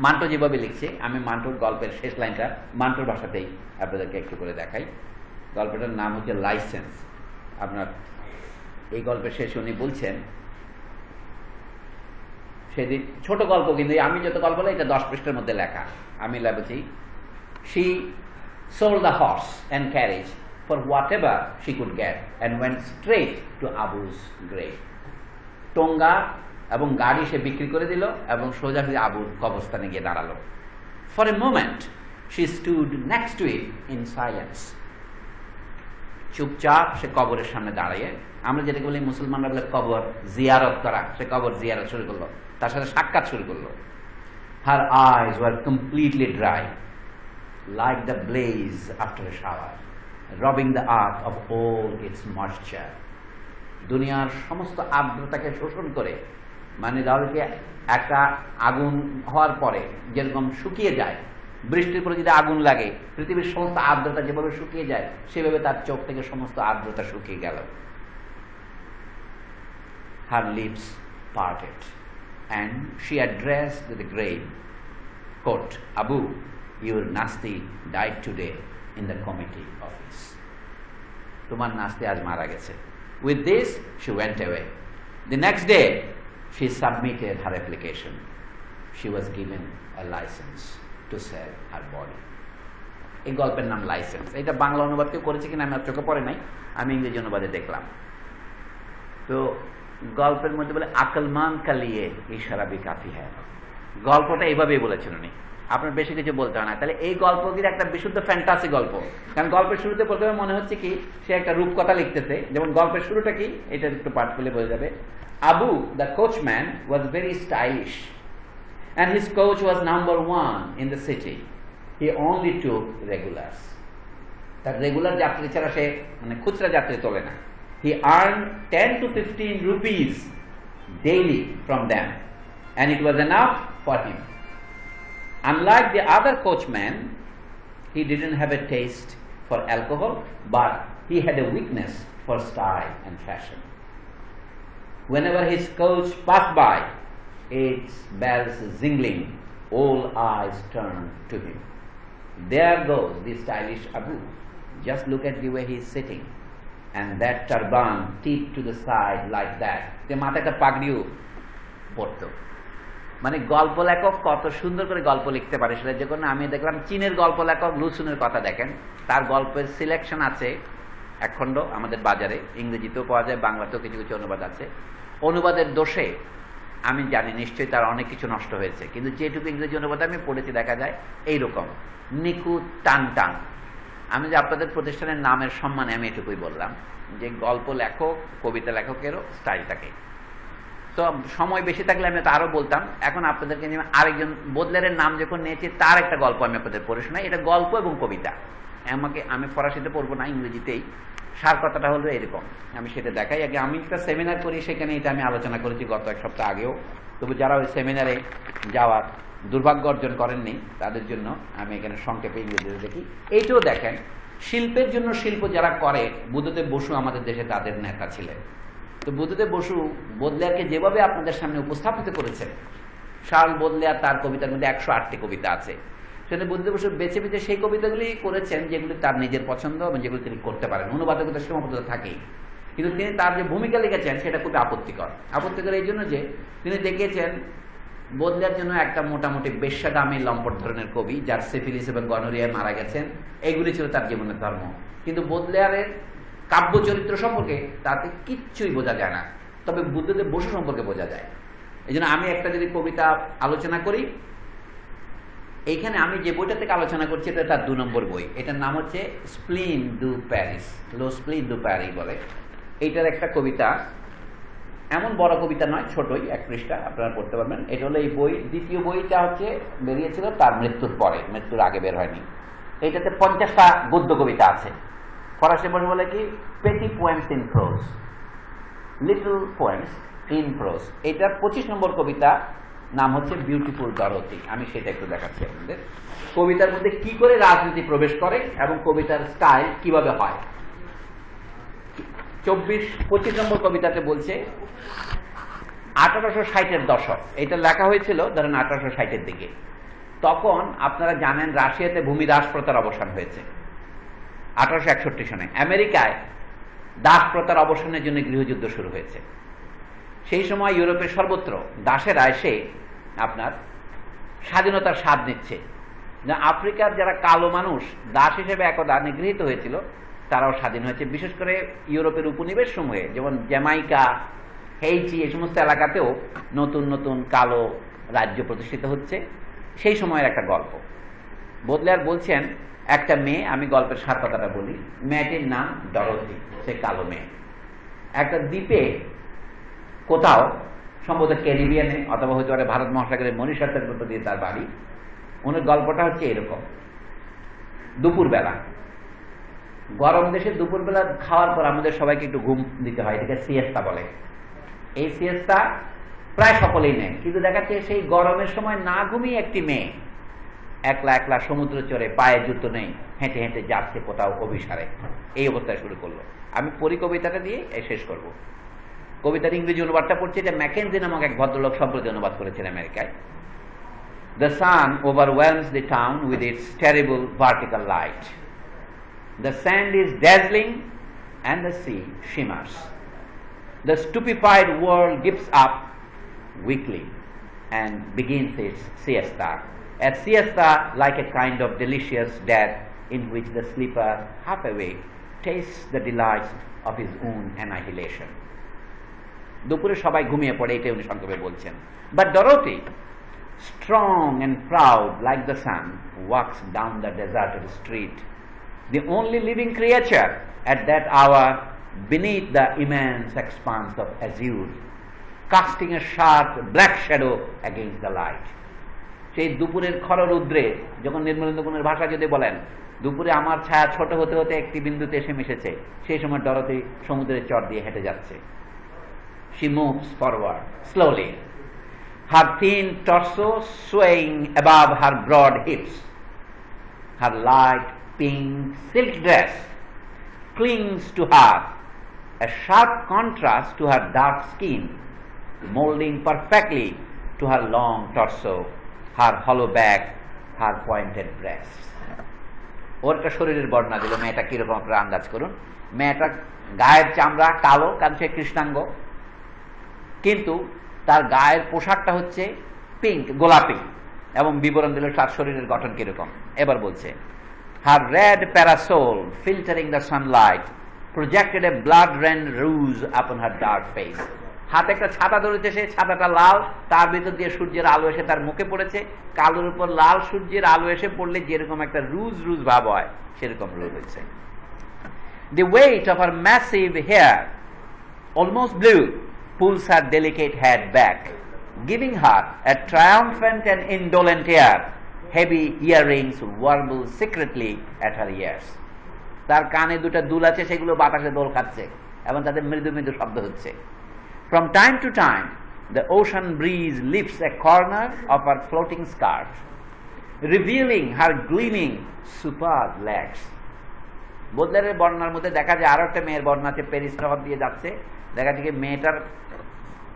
S2: মান্টো যেভাবে লিখছে, আমি মান্টোর গল্পের শেষ লাইনটা মান্টোর ভাষাতেই আপনাদেরকে একটু করে দেখাই। গল্পটার নাম হচ্ছে লাইসেন্স। আপনার এই গল্পের শেষে উনি বলছেন, সেদিন ছোট গল্প, কিন্তু আমি যত গল্প বলি এটা 10 পৃষ্ঠার মধ্যে লেখা। আমি বলছি, she sold the horse and carriage for whatever she could get and went straight to Abu's grave. Tonga এবং গাড়ি সে বিক্রি করে দিল এবং সোজাসুজি আবুর কবরস্থানে গিয়ে দাঁড়ালো। For a moment she stood next to it in silence. চুপচাপ সে কবরের সামনে দাঁড়িয়ে, আমরা যেটাকে বলি মুসলমানরা বলে কবর জিয়ারত করা, সে কবর জিয়ারত শুরু করলো, তার সাথে সাক্ষাৎ শুরু করলো। Her eyes were completely dry, like the blaze after a shower, robbing the earth of all its moisture. দুনিয়ার সমস্ত আর্দ্রতাকে শোষণ করে, মানে তাহলে একটা আগুন হওয়ার পরে যেরকম শুকিয়ে যায়, বৃষ্টির পরে যদি আগুন লাগে পৃথিবীর সমস্ত আর্দ্রতা যেভাবে শুকিয়ে যায়, সেভাবে তার চোখ থেকে সমস্ত আর্দ্রতা শুকিয়ে গেল। Her lips parted and she addressed the grave, quote, Abu, your Nasti died today in the committee office. তোমার নাস্তি আজ মারা গেছে। With this she went away. The next day she submitted her application. She was given a license to sell her body. এই গল্পের নাম licence. এটা বাংলা অনুবাদ কেউ করেছে কিনা আমার চোখে পড়ে নাই, আমি ইংরেজি অনুবাদে দেখলাম। তো গল্পের মধ্যে বলে আকলমান কালিয়ে ইশারা বি কাফি হ্যাঁ, গল্পটা এইভাবেই বলেছেন উনি, আপনার বেশি কিছু বলতে হয় না। তাহলে এই গল্প কিন্তু একটা বিশুদ্ধ ফ্যান্টাসি গল্প, কারণ গল্পের শুরুতে প্রথমে মনে হচ্ছে কি সে একটা রূপকথা লিখতেছে। যেমন গল্পের শুরুটা কি, এটা একটু পাঠ করলে বোঝা যাবে। Abu the coachman was very stylish and his coach was number 1 in the city. He only took regulars. তার রেগুলার যাত্রী ছাড়া সে মানে খুচরা যাত্রী তোলে না। He earned 10 to 15 rupees daily from them and it was enough for him. Unlike the other coachman, he didn't have a taste for alcohol, but he had a weakness for style and fashion. Whenever his coach passed by, its bells jingling, all eyes turned to him. There goes the stylish Abu. Just look at the way he is sitting, and that turban tipped to the side like that. যে মাথায় একটা পাগড়িও পরতো। মানে গল্প লেখক কত সুন্দর করে গল্প লিখতে পারে সেটা যখন আমি দেখলাম। চীনের গল্প লেখক লুসুনের কথা দেখেন, তার গল্পের সিলেকশন আছে এক খণ্ড আমাদের বাজারে, ইংরেজিতেও পাওয়া যায়, বাংলাতেও কিছু কিছু অনুবাদ আছে। অনুবাদের দোষে আমি জানি নিশ্চয়ই তার অনেক কিছু নষ্ট হয়েছে, কিন্তু যেটুকু ইংরেজি অনুবাদ আমি পড়েছি দেখা যায় এইরকম নিখুঁত টান টান। আমি যে আপনাদের প্রতিষ্ঠানের নামের সম্মানে আমি এটুকুই বললাম যে গল্প লেখক, কবিতা লেখকেরও স্টাইল থাকে। তো সময় বেশি থাকলে আমি তো আরো বলতাম। এখন আপনাদেরকে নিয়ে আরেকজন বোদলেয়ারের নাম যখন নিয়েছি তার একটা গল্প আমি আপনাদের পড়ে শোনাই। এটা গল্প এবং কবিতা। আমি ফরাসিতে পড়বো না, ইংরেজিতেই। সার কথাটা হলো এরকম, আমি সেটা দেখাই। আগে আমি একটা সেমিনার করি, সেখানে এটা আমি আলোচনা করেছি গত এক সপ্তাহ আগেও। তবে যারা ওই সেমিনারে যাওয়ার দুর্ভাগ্য অর্জন করেননি তাদের জন্য আমি এখানে সংক্ষেপে ইংরেজিতে দেখি। এইটাও দেখেন, শিল্পের জন্য শিল্প যারা করে, বুদ্ধদেব বসু আমাদের দেশে তাদের নেতা ছিলেন। তো বুদ্ধদেব বসু বোদলেয়ারকে যেভাবে আপনাদের সামনে উপস্থাপিত করেছেন, শার্ল বোদলেয়ার তার কবিতার মধ্যে 108টি কবিতা আছে। সেটা বুদ্ধদেব বসু বেছে বেছে সেই কবিতাগুলি করেছেন যেগুলি তার নিজের পছন্দ এবং যেগুলি তিনি করতে পারেন। অনুবাদকতার সীমাবদ্ধতা থাকেই, কিন্তু তিনি তার যে ভূমিকা লিখেছেন সেটা খুবই আপত্তিকর। আপত্তিকর এই জন্য যে তিনি দেখিয়েছেন বোদলেয়ার জন্য একটা মোটামুটি বেশ্যাগামী লম্পট ধরনের কবি, যার সিফিলিস এবং গনোরিয়ায় মারা গেছেন, এইগুলি ছিল তার জীবনের ধর্ম। কিন্তু বোদলেয়ারের কাব্য চরিত্র সম্পর্কে তাতে কিচ্ছুই বোঝা যায় না, তবে বুদ্ধদেব বসু সম্পর্কে বোঝা যায়। এই জন্য আমি একটা যদি কবিতা আলোচনা করি, এইখানে আমি যে বইটা থেকে আলোচনা করছি এটা তার 2 নম্বর বই। এটার নাম হচ্ছে স্প্লিন দু প্যারিস, লো স্প্লিন দু প্যারি বলে। এইটার একটা কবিতা, এমন বড় কবিতা নয়, ছোটই, 1 পৃষ্ঠা, আপনারা পড়তে পারবেন। এটা হলো এই বই, দ্বিতীয় বইটা হচ্ছে বেরিয়েছিল তার মৃত্যুর পরে, মৃত্যুর আগে বের হয়নি। এইটাতে 50টা গদ্য কবিতা আছে। ফরাসি বই বলে কি পেটি poems in pros, little poems in pros. এটার 25 নম্বর কবিতা নাম হচ্ছে বিউটিফুল ডরোথি। আমি সেটা একটু দেখাচ্ছি আপনাদের। কবিতার মধ্যে কি করে রাজনীতি প্রবেশ করে এবং কবিতার স্টাইল কিভাবে হয়। 25 নম্বর কবিতাতে বলছে 1860-এর দশক। এটা লেখা হয়েছিল ধরেন 1860-এর দিকে। তখন আপনারা জানেন রাশিয়াতে ভূমিদাস প্রথার অবসান হয়েছে 1861 সনে। আমেরিকায় দাস প্রথার অবসানের জন্য গৃহযুদ্ধ শুরু হয়েছে। সেই সময় ইউরোপের সর্বত্র দাসেরা এসে আপনার স্বাধীনতার স্বাদ নিচ্ছে। আফ্রিকার যারা কালো মানুষ দাস হিসেবে একদা নিগৃহীত হয়েছিল, তারাও স্বাধীন হয়েছে। বিশেষ করে ইউরোপের উপনিবেশ সমূহে, যেমন জ্যামাইকা, হেইটি, এই সমস্ত এলাকাতেও নতুন নতুন কালো রাজ্য প্রতিষ্ঠিত হচ্ছে। সেই সময়ের একটা গল্প। বোদলেয়ার বলছেন একটা মেয়ে, আমি গল্পের সার কথাটা বলি, মেয়েটির নাম ডরোথি, সে কালো মেয়ে। একটা দ্বীপে কোথাও, সম্ভবত ক্যারিবিয়ানে অথবা হয়তো ভারত মহাসাগরের মরিশাসের মতো দিয়ে তার বাড়ি। ওনার গল্পটা হচ্ছে এরকম, দুপুরবেলা, গরম দেশে দুপুরবেলা খাওয়ার পর আমাদের সবাইকে একটু ঘুম দিতে হয়, এটাকে সিয়েস্তা বলে। এই সিয়েস্তা প্রায় সকলেই নেয়, কিন্তু দেখাচ্ছে সেই গরমের সময় না ঘুমিয়ে একটি মেয়ে একলা একলা সমুদ্র চরে, পায়ে জুতো নেই, হেঁটে হেঁটে যাচ্ছে কোথাও অভিসারে। এই অবস্থায় শুরু করলো। আমি পড়ি কবিতাটা দিয়ে শেষ করব। কবিতার ইংরেজি অনুবাদটা পড়ছে, এটা ম্যাকেনজি নামক এক ভদ্রলোক সম্প্রতি অনুবাদ করেছেন আমেরিকায়। The sun overwhelms the town with its terrible vertical light. The sand is dazzling and the sea shimmers. The stupefied world gives up weakly and begins its siesta. A siesta like a kind of delicious death in which the sleeper, half awake, tastes the delights of his own annihilation. দুপুরে সবাই ঘুমিয়ে পড়ে, এটাই উনি সংক্ষেপে বলছেন। But Dorothy, strong and proud like the sun, walks down the deserted street, the only living creature at that hour beneath the immense expanse of azure, casting a sharp black shadow against the light. সেই দুপুরের খররুদ্রে, যখন নির্মলেন্দু গুণের ভাষা যদি বলেন, দুপুরে আমার ছায়া ছোট হতে হতে একটি বিন্দুতে এসে মিশেছে, সেই সময় ডরোথি সমুদ্রের চর দিয়ে হেঁটে যাচ্ছে। She moves forward slowly, her thin torso swaying above her broad hips. Her light pink silk dress clings to her, a sharp contrast to her dark skin, molding perfectly to her long torso, her hollow back, her pointed breasts. ওর একটা শরীরের বর্ণনা দিল, মেয়েটা কিরকম আপনারা আন্দাজ করুন। মেয়েটা গায়ের চামড়া কালো, কারণ সে কৃষ্ণাঙ্গ, কিন্তু তার গায়ের পোশাকটা হচ্ছে পিঙ্ক, গোলাপি, এবং বিবরণ দিল তার শরীরের গঠন কিরকম। এবার বলছে, her red parasol filtering the sunlight projected a blood-red rouge upon her dark face. হাতে একটা ছাতা ধরেছে, সে ছাতাটা লাল, তার ভিতর দিয়ে সূর্যের আলো এসে তার মুখে পড়েছে, কালোর উপর লাল সূর্যের আলো এসে পড়লে যেরকম একটা রুজ রুজ ভাব হয় সেরকম রুজ হয়েছে। The weight of her massive hair, almost blue, pulls her delicate head back, giving her a triumphant and indolent air. Heavy earrings warble secretly at her ears. তার কানে দুটো দুল আছে, সেগুলো বাতাসে দোল খাচ্ছে এবং তাদের মৃদু মৃদু শব্দ হচ্ছে। From time to time, the ocean breeze lifts a corner of her floating skirt, revealing her gleaming superb legs. বোদলেরের বর্ণনার মধ্যে দেখা যায় আরো একটা মেয়ের বর্ণনা আছে, প্যারিস শহর দিয়ে যাচ্ছে, দেখা যায় মেয়েটার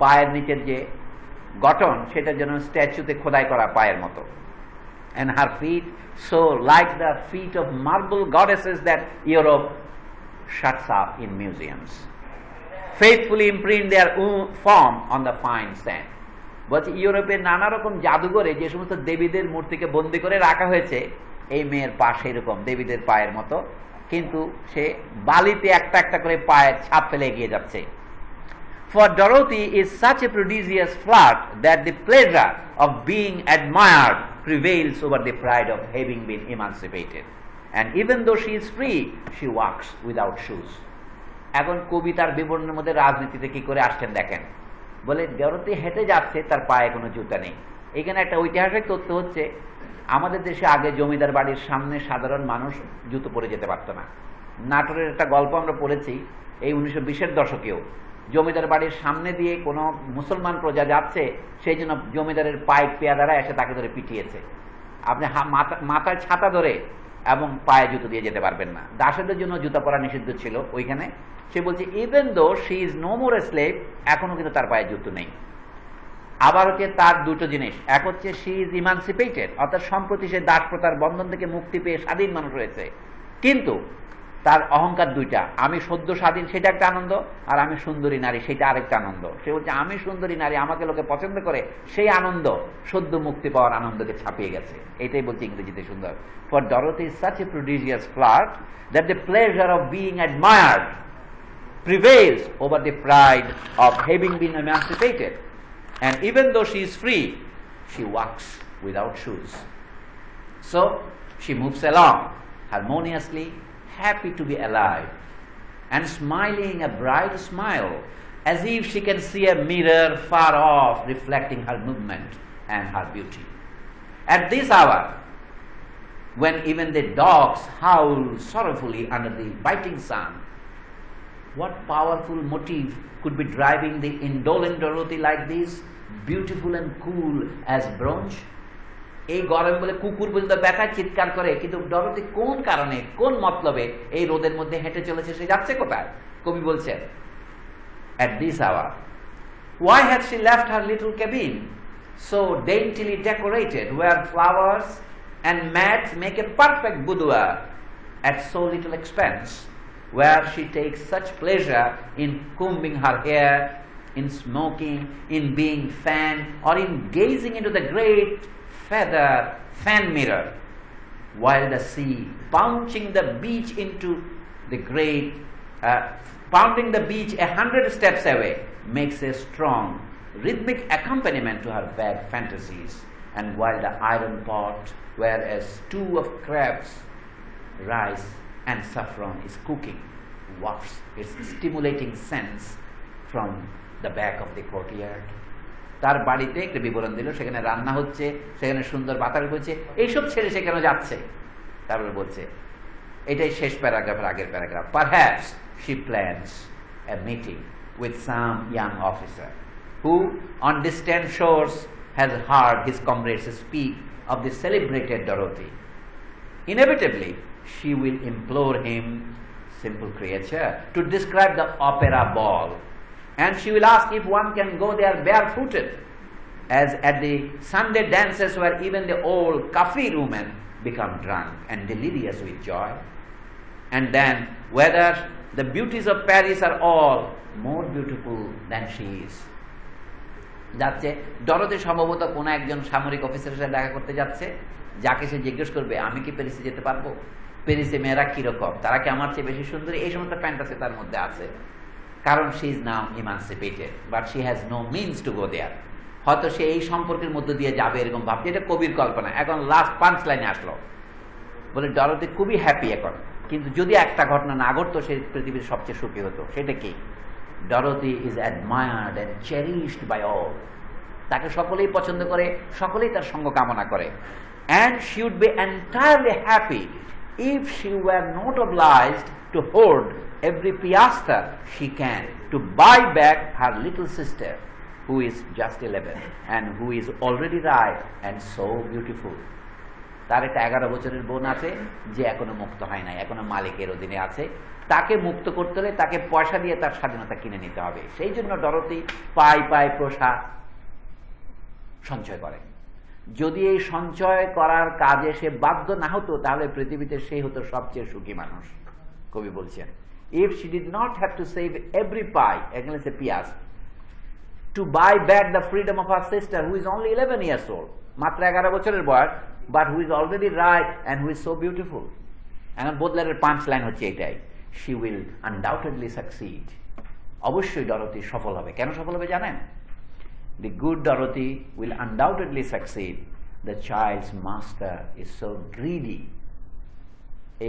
S2: পায়ের নিচের যে গঠন সেটা যেন স্ট্যাচুতে খোদাই করা পায়ের মতো। And her feet so like the feet of marble goddesses that Europe shuts up in museums, faithfully imprint their own form on the fine sand. বলছে ইউরোপের নানা রকম জাদুঘরে যে সমস্ত দেবীদের মূর্তিকে বন্দী করে রাখা হয়েছে, এই মেয়ের পা সেরকম দেবীদের পায়ের মতো, কিন্তু সে বালিতে একটা একটা করে পায়ের ছাপ ফেলে এগিয়ে যাচ্ছে। For Dorothy is such a prodigious flirt that the pleasure of being admired prevails over the pride of having been emancipated. And even though she is free, she walks without shoes. এখন কবিতার বিবরণের মধ্যে রাজনীতিতে কি করে আসছেন দেখেন। বলে ডরোথি হেঁটে যাচ্ছে, তার পায়ে কোনো জুতা নেই। এখানে একটা ঐতিহাসিক তথ্য হচ্ছে, আমাদের দেশে আগে জমিদার বাড়ির সামনে সাধারণ মানুষ জুতো পরে যেতে পারত না। নাটোরের একটা গল্প আমরা পড়েছি এই 1920-এর দশকেও, জমিদার বাড়ির সামনে দিয়ে কোনো মুসলমান প্রজা যাচ্ছে, সেই জন্য জমিদারের পাইক পেয়াদারা এসে তাকে ধরে পিটিয়েছে। আপনি মাথায় ছাতা ধরে এবং পায়ে জুতো দিয়ে যেতে পারবেন না। দাসেদের জন্য জুতা পরা নিষিদ্ধ ছিল ওইখানে। সে বলছে even though she is no more a slave, এখনো কিন্তু তার পায়ে জুতো নেই। আবার হচ্ছে তার দুটো জিনিস, এক হচ্ছে শি ইজ ইমানসিপেটেড, অর্থাৎ সম্প্রতি সে দাস প্রথার বন্ধন থেকে মুক্তি পেয়ে স্বাধীন মানুষ হয়েছে, কিন্তু তার অহংকার দুইটা, আমি সদ্য স্বাধীন সেটা একটা আনন্দ, আর আমি সুন্দরী নারী সেটা আরেকটা আনন্দ। সে বলছে আমি সুন্দরী নারী, আমাকে লোকে পছন্দ করে, সেই আনন্দ সদ্য মুক্তি পাওয়ার আনন্দকে ছাপিয়ে গেছে। এটাই বলছে ইংরেজিতে সুন্দর। For Dorothy is such a prodigious flirt that the pleasure of being admired prevails over the pride of having been emancipated. And even though she is free, she walks without shoes. So she moves along harmoniously, happy to be alive, and smiling a bright smile, as if she can see a mirror far off reflecting her movement and her beauty. At this hour, when even the dogs howl sorrowfully under the biting sun, what powerful motive could be driving the indolent Dorothy like this, beautiful and cool as bronze? এই গরম বলে কুকুর পর্যন্ত ব্যথায় চিৎকার করে, কিন্তু Dorothy কোন কারণে কোন মতলবে এই রোদের মধ্যে হেঁটে চলেছে, সে যাচ্ছে কোথায়? কবি বলছেন at this hour, why had she left her little cabin so daintily decorated, where flowers and mats make a perfect boudoir at so little expense, where she takes such pleasure in combing her hair, in smoking, in being fanned, or in gazing into the great feather fan mirror, while the sea pounding the beach into the great pounding the beach 100 steps away makes a strong rhythmic accompaniment to her vague fantasies, and while the iron pot where a stew of crabs, rice and saffron is cooking wafts its stimulating scents from the back of the courtyard. তার বাড়িতে একটা বিবরণ দিল, সেখানে রান্না হচ্ছে, সেখানে সুন্দর বাতাস বইছে, এইসব ছেড়ে সে কেন যাচ্ছে? তারপরে বলছে, এটাই শেষ প্যারাগ্রাফের আগের paragraph, perhaps she plans a meeting with some young officer who on distant shores has heard his comrades speak of the celebrated Dorothy. Inevitably she will implore him, simple creature, to describe the opera ball, and she will ask if one can go there barefooted, as at the Sunday dances where even the old Kafir women become drunk and delirious with joy, and then whether the beauties of Paris are all more beautiful than she is. যাচ্ছে Dorothy সম্ভবত কোন একজন সামরিক অফিসারের সাথে দেখা করতে যাচ্ছে, যাকে সে জিজ্ঞেস করবে আমি কি প্যারিসে যেতে পারবো, প্যারিসে মেয়েরা কিরকম, তারা কি আমার চেয়ে বেশি সুন্দরী, এই সমস্ত ফ্যান্টাসি তার মধ্যে আছে। কারণ she is now emancipated, but she has no means to go there. হয়তো সে এই সম্পর্কের মধ্য দিয়ে যাবে এরকম ভাবছে, এটা কবির কল্পনা। এখন লাস্ট 5 লাইনে আসলো, বলে ডরোথি খুবই হ্যাপি এখন, কিন্তু যদি একটা ঘটনা না ঘটতো সে পৃথিবীর সবচেয়ে সুখী হতো। সেটা কি? Dorothy is admired and cherished by all. তাকে সকলেই পছন্দ করে, সকলেই তার সঙ্গ কামনা করে। And she would be entirely happy if she were not obliged to hoard every piastra she can to buy back her little sister who is just 11 and who is already ripe and so beautiful. তার একটা 11 বছরের বোন আছে যে এখনো মুক্ত হয় নাই, এখনো মালিকের অধীনে আছে। তাকে মুক্ত করতে হলে তাকে পয়সা দিয়ে তার স্বাধীনতা কিনে নিতে হবে। সেই জন্য ডরোথি পায় প্রসা সঞ্চয় করে। যদি এই সঞ্চয় করার কাজে সে বাধ্য না হতো তাহলে পৃথিবীতে সেই হতো সবচেয়ে সুখী মানুষ। কবি বলছেন, if she did not have to save every pie, এখানে সে পিয়াস, to buy back the freedom of her sister who is only 11 years old, মাত্র 11 বছরের বয়স, but who is already ripe and who is so beautiful. এখন বোদলারের 5 line হচ্ছে এটাই, she will undoubtedly succeed. অবশ্যই Dorothy সফল হবে। কেন সফল হবে জানেন? The good Dorothy will undoubtedly succeed. The child's master is so greedy.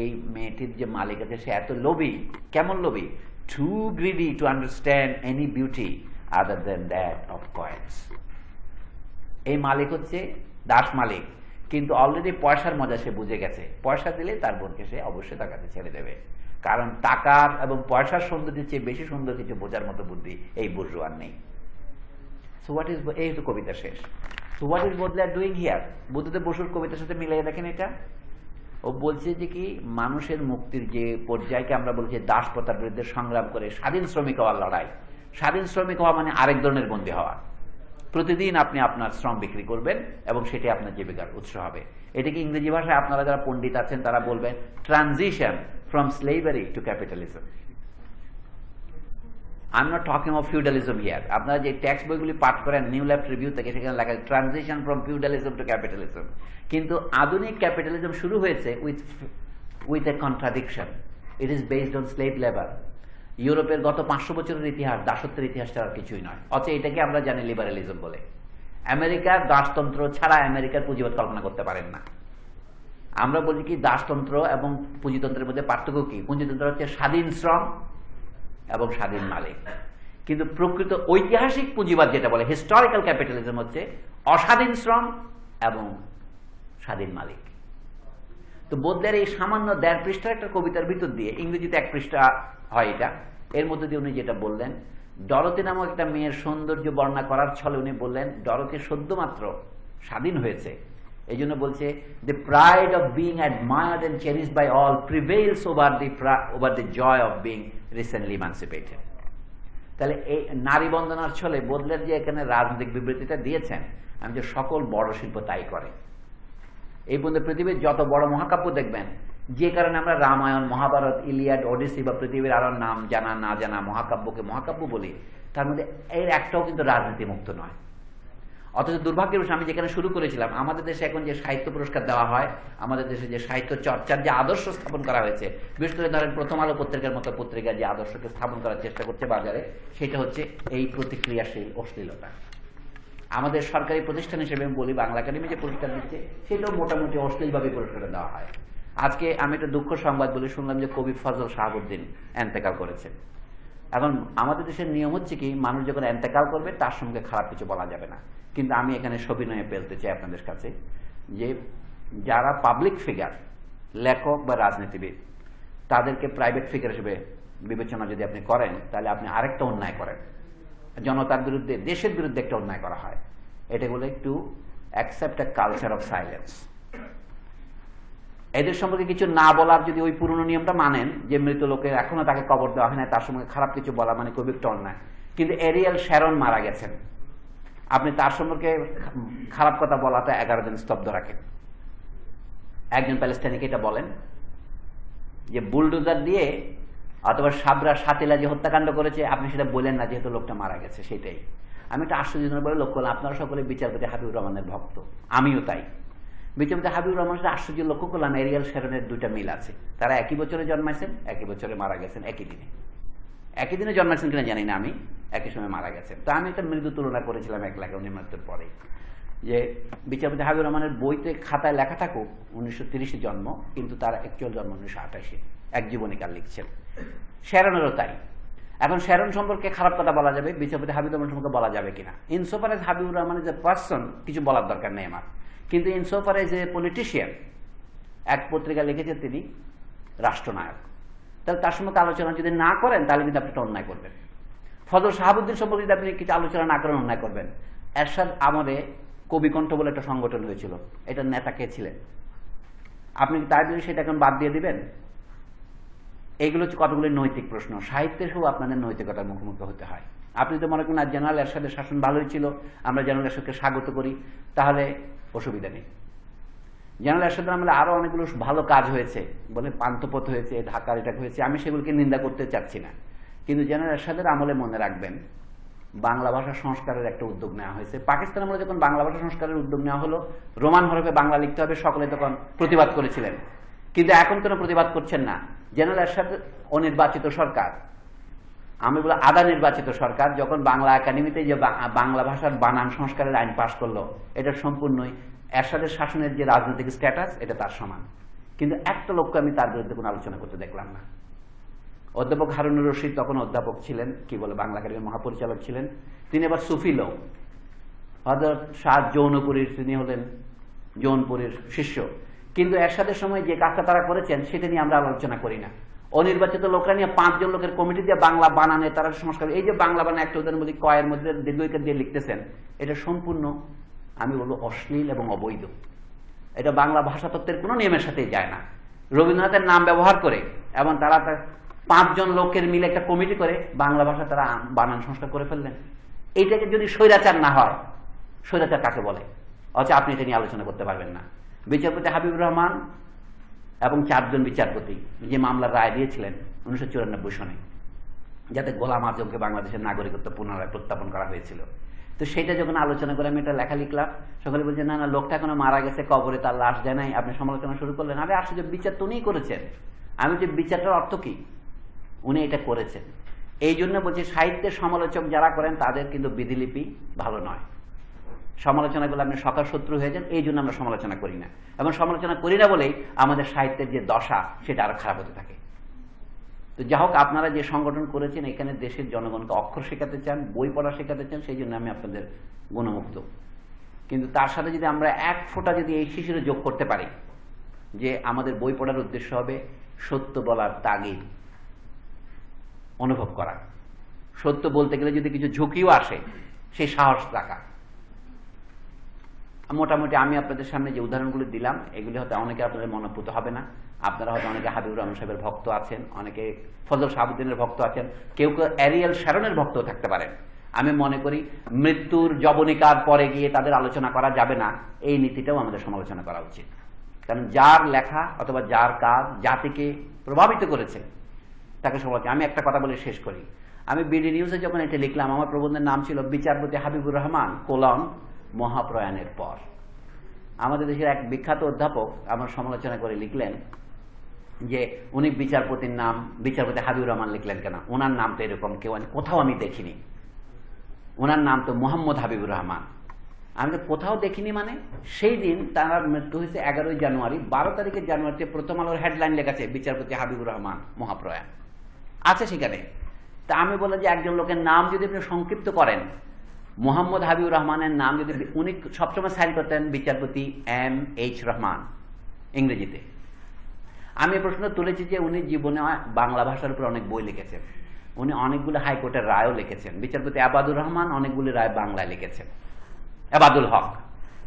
S2: এই মেয়েটির যে মালিক আছে সে এত লোভী। কেমন লোভী? Too greedy to understand any beauty other than that of coins. এই মালিক হচ্ছে দাস মালিক, কিন্তু অলরেডি পয়সার মজা সে বুঝে গেছে। পয়সা দিলে তার বোনকে সে অবশ্যই তার কাছে ছেড়ে দেবে, কারণ টাকার এবং পয়সার সৌন্দর্যের চেয়ে বেশি সুন্দর কিছু বোঝার মতো বুদ্ধি এই বুর্জোয়ার নেই। So what is, এই তো কবিতা শেষ। So what is Baudelaire doing here? Buddhadeb বসুর কবিতার সাথে মিলিয়ে দেখেন এটা। ও বলছে যে কি, মানুষের মুক্তির যে পর্যায়কে আমরা বলছি দাসপ্রথার বিরুদ্ধে সংগ্রাম করে স্বাধীন শ্রমিক হওয়ার লড়াই। স্বাধীন শ্রমিক হওয়া মানে আরেক ধরনের বন্দী হওয়া। প্রতিদিন আপনি আপনার শ্রম বিক্রি করবেন এবং সেটি আপনার জীবিকার উৎস হবে। এটাকে ইংরেজি ভাষায় আপনারা যারা পণ্ডিত আছেন তারা বলবেন transition from slavery two capitalism. I'm not talking of feudalism here. আপনারা যে টেক্সট বইগুলি পাঠ করেন নিউ লেফট রিভিউ থেকে, সেখানে লেখা transition from feudalism two capitalism. কিন্তু আধুনিক ক্যাপিটালিজম শুরু হয়েছে with a contradiction. It is based on slave labour. ইউরোপের গত 500 বছরের ইতিহাস দাসত্বের ইতিহাস ছাড়া কিছুই নয়, অথচ এটাকে আমরা জানি লিবারালিজম বলে। আমেরিকার দাসতন্ত্র ছাড়া আমেরিকার পুঁজিবাদ কল্পনা করতে পারেন না। আমরা বলি কি দাসতন্ত্র এবং পুঁজিতন্ত্রের মধ্যে পার্থক্য কি? পুঁজিতন্ত্র হচ্ছে স্বাধীন শ্রম এবং স্বাধীন মালিক, কিন্তু প্রকৃত ঐতিহাসিক পুঁজিবাদ যেটা বলে হিস্টোরিক্যাল ক্যাপিটালিজম হচ্ছে অস্বাধীন শ্রম এবং স্বাধীন মালিক। তো বোদলের এই সামান্য 1.5 পৃষ্ঠার একটা কবিতার ভিতর দিয়ে, ইংরেজিতে 1 পৃষ্ঠা হয় এটা, এর মধ্যে দিয়ে উনি যেটা বললেন, ডরোথি নামক একটা মেয়ের সৌন্দর্য বর্ণনা করার ছলে উনি বললেন ডরোথি সদ্যমাত্র স্বাধীন হয়েছে। এই জন্য বলছে, the pride of being admired and cherished by all prevails over the joy of being recently emancipated. তাহলে এই নারী বন্দনার ছলে বোদলের যে এখানে রাজনৈতিক বিবৃতিটা দিয়েছেন, আমি যে সকল বড় শিল্প তাই করে। এই পর্যন্ত পৃথিবীর যত বড় মহাকাব্য দেখবেন, যে কারণে আমরা রামায়ণ, মহাভারত, ইলিয়াড, ওডিসি বা পৃথিবীর আরো নাম জানা না জানা মহাকাব্যকে মহাকাব্য বলি, তার মধ্যে এর একটাও কিন্তু রাজনীতি মুক্ত নয়। অথচ দুর্ভাগ্যের বিষয়, আমি যেখানে শুরু করেছিলাম, আমাদের দেশে এখন যে সাহিত্য পুরস্কার দেওয়া হয়, আমাদের দেশে যে সাহিত্য চর্চার যে আদর্শ স্থাপন করা হয়েছে, বিশেষ করে ধরেন প্রথম আলো পত্রিকার মতো পত্রিকা যে আদর্শকে স্থাপন করার চেষ্টা করছে বাজারে, সেটা হচ্ছে এই প্রতিক্রিয়াশীল অশ্লীলতা। আমাদের সরকারি প্রতিষ্ঠান হিসেবে আমি বলি, বাংলা একাডেমি যে পুরস্কার দিচ্ছে সেটাও মোটামুটি অশ্লীলভাবে পুরস্কার দেওয়া হয়। আজকে আমি একটা দুঃখ সংবাদ বলে শুনলাম যে কবি ফজল শাহাবুদ্দিন এন্তেকাল করেছেন। এখন আমাদের দেশের নিয়ম হচ্ছে কি, মানুষ যখন এন্তেকাল করবে তার সঙ্গে খারাপ কিছু বলা যাবে না। কিন্তু আমি এখানে সবিনয়ে বলতে চাই আপনাদের কাছে যে যারা পাবলিক ফিগার, লেখক বা রাজনীতিবিদ, তাদেরকে প্রাইভেট ফিগার হিসেবে বিবেচনা যদি আপনি করেন, তাহলে আপনি আরেকটা অন্যায় করেন। জনতার বিরুদ্ধে, দেশের বিরুদ্ধে একটা অন্যায় করা হয়। এটা বলে to accept a culture of silence. এদের সম্পর্কে কিছু না বলার যদি ওই পুরনো নিয়মটা মানেন, যে মৃত লোকের এখনো তাকে কবর দেওয়া হয় না, তার সঙ্গে খারাপ কিছু বলা মানে খুবই একটা অন্যায়। কিন্তু এরিয়াল শ্যারন মারা গেছেন, আপনি তার সম্পর্কে খারাপ কথা বলাটা 11 দিন স্তব্ধ রাখেন। একজন প্যালেস্টাইনিকে এটা বলেন যে বুলডোজার দিয়ে অথবা সাবরা সাতিলা যে হত্যাকাণ্ড করেছে, আপনি সেটা বলেন না যেহেতু লোকটা মারা গেছে। সেটাই আমি একটা আশ্চর্যজনক বলে লক্ষ্য করলাম, আপনারা সকলে বিচারপতি হাবিবুর রহমানের ভক্ত, আমিও তাই। বিচারপতি হাবিবুর রহমান আশ্চর্য লক্ষ্য করলাম, এরিয়াল শ্যারনের 2টা মিল আছে। তারা একই বছরে জন্মাইছেন, একই বছরে মারা গেছেন, একই দিনে। একই দিনে জন্মাচ্ছেন কিনা জানি না আমি, একই সময় মারা গেছেন। তো আমি একটা মৃদু তুলনা করেছিলাম এক লেখা উনি মৃত্যুর পরে, যে বিচারপতি হাবিবুর রহমানের বইতে খাতায় লেখা থাকুক 1930 জন্ম, কিন্তু তার অ্যাকচুয়াল জন্ম 1928, এক জীবনীকাল লিখছেন। শ্যারনেরও তাই। এখন শ্যারন সম্পর্কে খারাপ কথা বলা যাবে, বিচারপতি হাবিবুর রহমান সম্পর্কে বলা যাবে কিনা, ইনসোফার এজ হাবিবুর রহমানের যে পার্সন কিছু বলার দরকার নেই আমার, কিন্তু ইনসোফার এজ এ পলিটিশিয়ান, এক পত্রিকা লিখেছেন তিনি রাষ্ট্রনায়ক, তাহলে তার সম্পর্কে আলোচনা যদি না করেন তাহলে কিন্তু আপনি একটা অন্যায় করবেন। ফজল শাহাবুদ্দিন সম্পর্কে যদি আপনি কিছু আলোচনা না করেন অন্যায় করবেন। এরশাদ আমলে কবিকণ্ঠ বলে একটা সংগঠন হয়েছিল, এটার নেতা কে ছিলেন? আপনি তার যদি সেটা এখন বাদ দিয়ে দিবেন? এইগুলো হচ্ছে কতগুলি নৈতিক প্রশ্ন। সাহিত্যের আপনাদের নৈতিকতার মুখোমুখি হতে হয়। আপনি তো মনে করেন আর জেনারেল এরশাদের শাসন ভালোই ছিল, আমরা জেনারেল এরশাদকে স্বাগত করি, তাহলে অসুবিধা নেই। জেনারেল এরশাদের আমলে আরো অনেকগুলো ভালো কাজ হয়েছে, বলে পান্থপথ হয়েছে, ঢাকার এটা হয়েছে, আমি সেগুলোকে নিন্দা করতে চাচ্ছি না, কিন্তু জেনারেল এরশাদের আমলে মনে রাখবেন বাংলা ভাষা সংস্কারের একটা উদ্যোগ নেওয়া হয়েছে। পাকিস্তান আমলে যখন বাংলা ভাষা সংস্কারের উদ্যোগ নেওয়া হলো, রোমান হরফে বাংলা লিখতে হবে, সকলে তখন প্রতিবাদ করেছিলেন, কিন্তু এখন কোনো প্রতিবাদ করছেন না। জেনারেল এরশাদ অনির্বাচিত সরকার, আমি বলি আধা নির্বাচিত সরকার, যখন বাংলা একাডেমিতে যে বাংলা ভাষার বানান সংস্কারের আইন পাশ করলো, এটা সম্পূর্ণই এরশাদের শাসনের যে রাজনৈতিক স্ট্যাটাস এটা তার সমান, কিন্তু একটা লোককে আমি তার বিরুদ্ধে কোনো আলোচনা করতে দেখলাম না। অধ্যাপক হারুনুর রশিদ তখন অধ্যাপক ছিলেন, কি বলে বাংলা একাডেমির মহাপরিচালক ছিলেন, তিনি আবার সুফি লোক। হযরত শাহ জৌনপুরীর তিনি হলেন জৌনপুরীর শিষ্য, কিন্তু এরশাদের সময় যে কাজটা তারা করেছেন সেটা নিয়ে আমরা আলোচনা করি না। অনির্বাচিত লোকরা নিয়ে 5 জন লোকের কমিটি দিয়ে বাংলা বানানে তারা সংস্কার, এই যে বাংলা বানানে একটা উদাহরণ বলি, কয়ের মধ্যে দীর্ঘিকার দিয়ে লিখতেছেন, এটা সম্পূর্ণ আমি বলবো অশ্লীল এবং অবৈধ। এটা বাংলা ভাষা তত্ত্বের কোনো নিয়মের সাথেই যায় না। রবীন্দ্রনাথের নাম ব্যবহার করে এবং তারা 5 জন লোকের মিলে একটা কমিটি করে বাংলা ভাষা তারা বানান সংস্কার করে ফেললেন। এইটাকে যদি স্বৈরাচার না হয়, স্বৈরাচার কাকে বলে? অথচ আপনি এটা নিয়ে আলোচনা করতে পারবেন না। বিচারপতি হাবিবুর রহমান এবং 4 জন বিচারপতি যে মামলার রায় দিয়েছিলেন 1994 সনে, যাতে গোলাম আজমকে বাংলাদেশের নাগরিকত্ব পুনরায় প্রত্যাপন করা হয়েছিল, তো সেটা যখন আলোচনা করে আমি একটা লেখা লিখলাম, সকলে বলছে না না লোকটা এখনো মারা গেছে, কবরে তার লাশ যায় নাই, আপনি সমালোচনা শুরু করলেন। আরে আসলে বিচার তো উনিই করেছেন। আমি যে বিচারটার অর্থ কি, উনি এটা করেছেন। এই জন্য বলছি সাহিত্যের সমালোচক যারা করেন তাদের কিন্তু বিধিলিপি ভালো নয়। সমালোচনা করলে আপনি সকাল শত্রু হয়ে যান, এই জন্য আমরা সমালোচনা করি না, এবং সমালোচনা করি না বলেই আমাদের সাহিত্যের যে দশা সেটা আরো খারাপ হতে থাকে। তো যা হোক, আপনারা যে সংগঠন করেছেন এখানে দেশের জনগণকে অক্ষর শেখাতে চান, বই পড়া শেখাতে চান, সেই জন্য আমি আপনাদের গুণমুগ্ধ। কিন্তু তার সাথে যদি আমরা এক ফোঁটা যদি এই শিশিরে যোগ করতে পারি যে আমাদের বই পড়ার উদ্দেশ্য হবে সত্য বলার তাগিদ অনুভব করা, সত্য বলতে গেলে যদি কিছু ঝুঁকিও আসে সেই সাহস রাখা। মোটামুটি আমি আপনাদের সামনে যে উদাহরণগুলো দিলাম এগুলি হয়তো অনেকে আপনাদের মনোভূত হবে না। আপনারা হয়তো অনেকে হাবিবুর রহমান সাহেবের ভক্ত আছেন, অনেকে ফজল শাহাবুদ্দিনের ভক্ত আছেন, কেউ কেউ অ্যারিয়েল শ্যারনের ভক্তও থাকতে পারেন। আমি মনে করি মৃত্যুর জবনিকার পরে গিয়ে তাদের আলোচনা করা যাবে না, এই নীতিটাও আমাদের সমালোচনা করা উচিত। কারণ যার লেখা অথবা যার কাজ জাতিকে প্রভাবিত করেছে তাকে সমালোচনা। আমি একটা কথা বলে শেষ করি। আমি বিডি নিউজে যখন এটা লিখলাম, আমার প্রবন্ধের নাম ছিল বিচারপতি হাবিবুর রহমান কোলন মহাপ্রয়াণের পর। আমাদের দেশের এক বিখ্যাত অধ্যাপক আমার সমালোচনা করে লিখলেন যে উনি বিচারপতির নাম বিচারপতি হাবিবুর রহমান লিখলেন কেন, ওনার নাম তো এরকম কেউ কোথাও আমি দেখিনি, ওনার নাম তো মোহাম্মদ হাবিবুর রহমান। আমি তো কোথাও দেখিনি, মানে সেই দিন তার মৃত্যু হয়েছে 11 জানুয়ারি, 12 তারিখের জানুয়ারিতে প্রথম আলোর হেডলাইন লেখাছে বিচারপতি হাবিবুর রহমান মহাপ্রয়াণ আছে সেখানে। তা আমি বললাম যে একজন লোকের নাম যদি আপনি সংক্ষিপ্ত করেন, মোহাম্মদ হাবিবুর রহমানের নাম যদি, উনি সবসময় সাইন করতেন বিচারপতি M.H. রহমান ইংরেজিতে। আমি প্রশ্ন তুলেছি যে উনি জীবনে বাংলা ভাষার উপর অনেক বই লিখেছেন, উনি অনেকগুলো হাইকোর্টের রায়ও লিখেছেন। বিচারপতি আবাদুর রহমান অনেকগুলি রায় বাংলায় লিখেছেন, আবাদুল হক,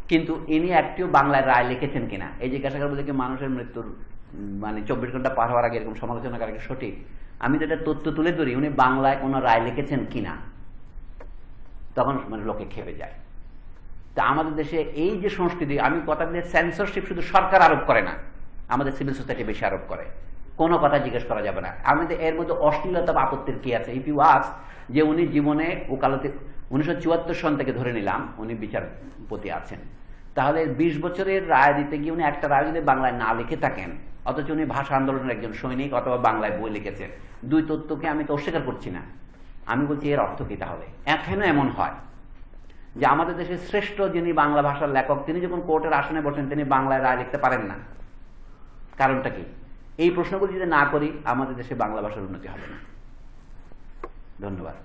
S2: কিন্তু ইনি একটিও বাংলায় রায় লিখেছেন কিনা এই জিজ্ঞাসা করবো যে মানুষের মৃত্যুর মানে 24 ঘন্টা পার হওয়ার আগে এরকম সমালোচনা করা সঠিক? আমি তো এটা তথ্য তুলে ধরি উনি বাংলায় কোনো রায় লিখেছেন কিনা, তখন মানে লোকে খেপে যায়। তা আমাদের দেশে এই যে সংস্কৃতি, আমি কথা বলি সেন্সরশিপ শুধু সরকার আরোপ করে না, আমাদের সিভিল সোসাইটি বেশি আরোপ করে, কোনো কথা জিজ্ঞেস করা যাবে না। আমাদের এর মধ্যে অশ্লীলতা বা আপত্তির কি আছে? ইফ ইউ আস্ক যে উনি জীবনে ওকালতি 1974 সন থেকে ধরে নিলাম উনি বিচারপতি আছেন, তাহলে 20 বছরের রায় দিতে গিয়ে উনি একটা রায় যদি বাংলায় না লিখে থাকেন অথচ উনি ভাষা আন্দোলনের একজন সৈনিক অথবা বাংলায় বই লিখেছেন। দুই তথ্যকে আমি তো অস্বীকার করছি না, আমি বলছি এর অর্থ কি তাহলে? কেন এমন হয় যে আমাদের দেশের শ্রেষ্ঠ যিনি বাংলা ভাষার লেখক, তিনি যখন কোর্টের আসনে বসেন তিনি বাংলায় রায় লিখতে পারেন না? কারণটা কি? এই প্রশ্নগুলি যদি না করি আমাদের দেশে বাংলা ভাষার উন্নতি হবে না। ধন্যবাদ।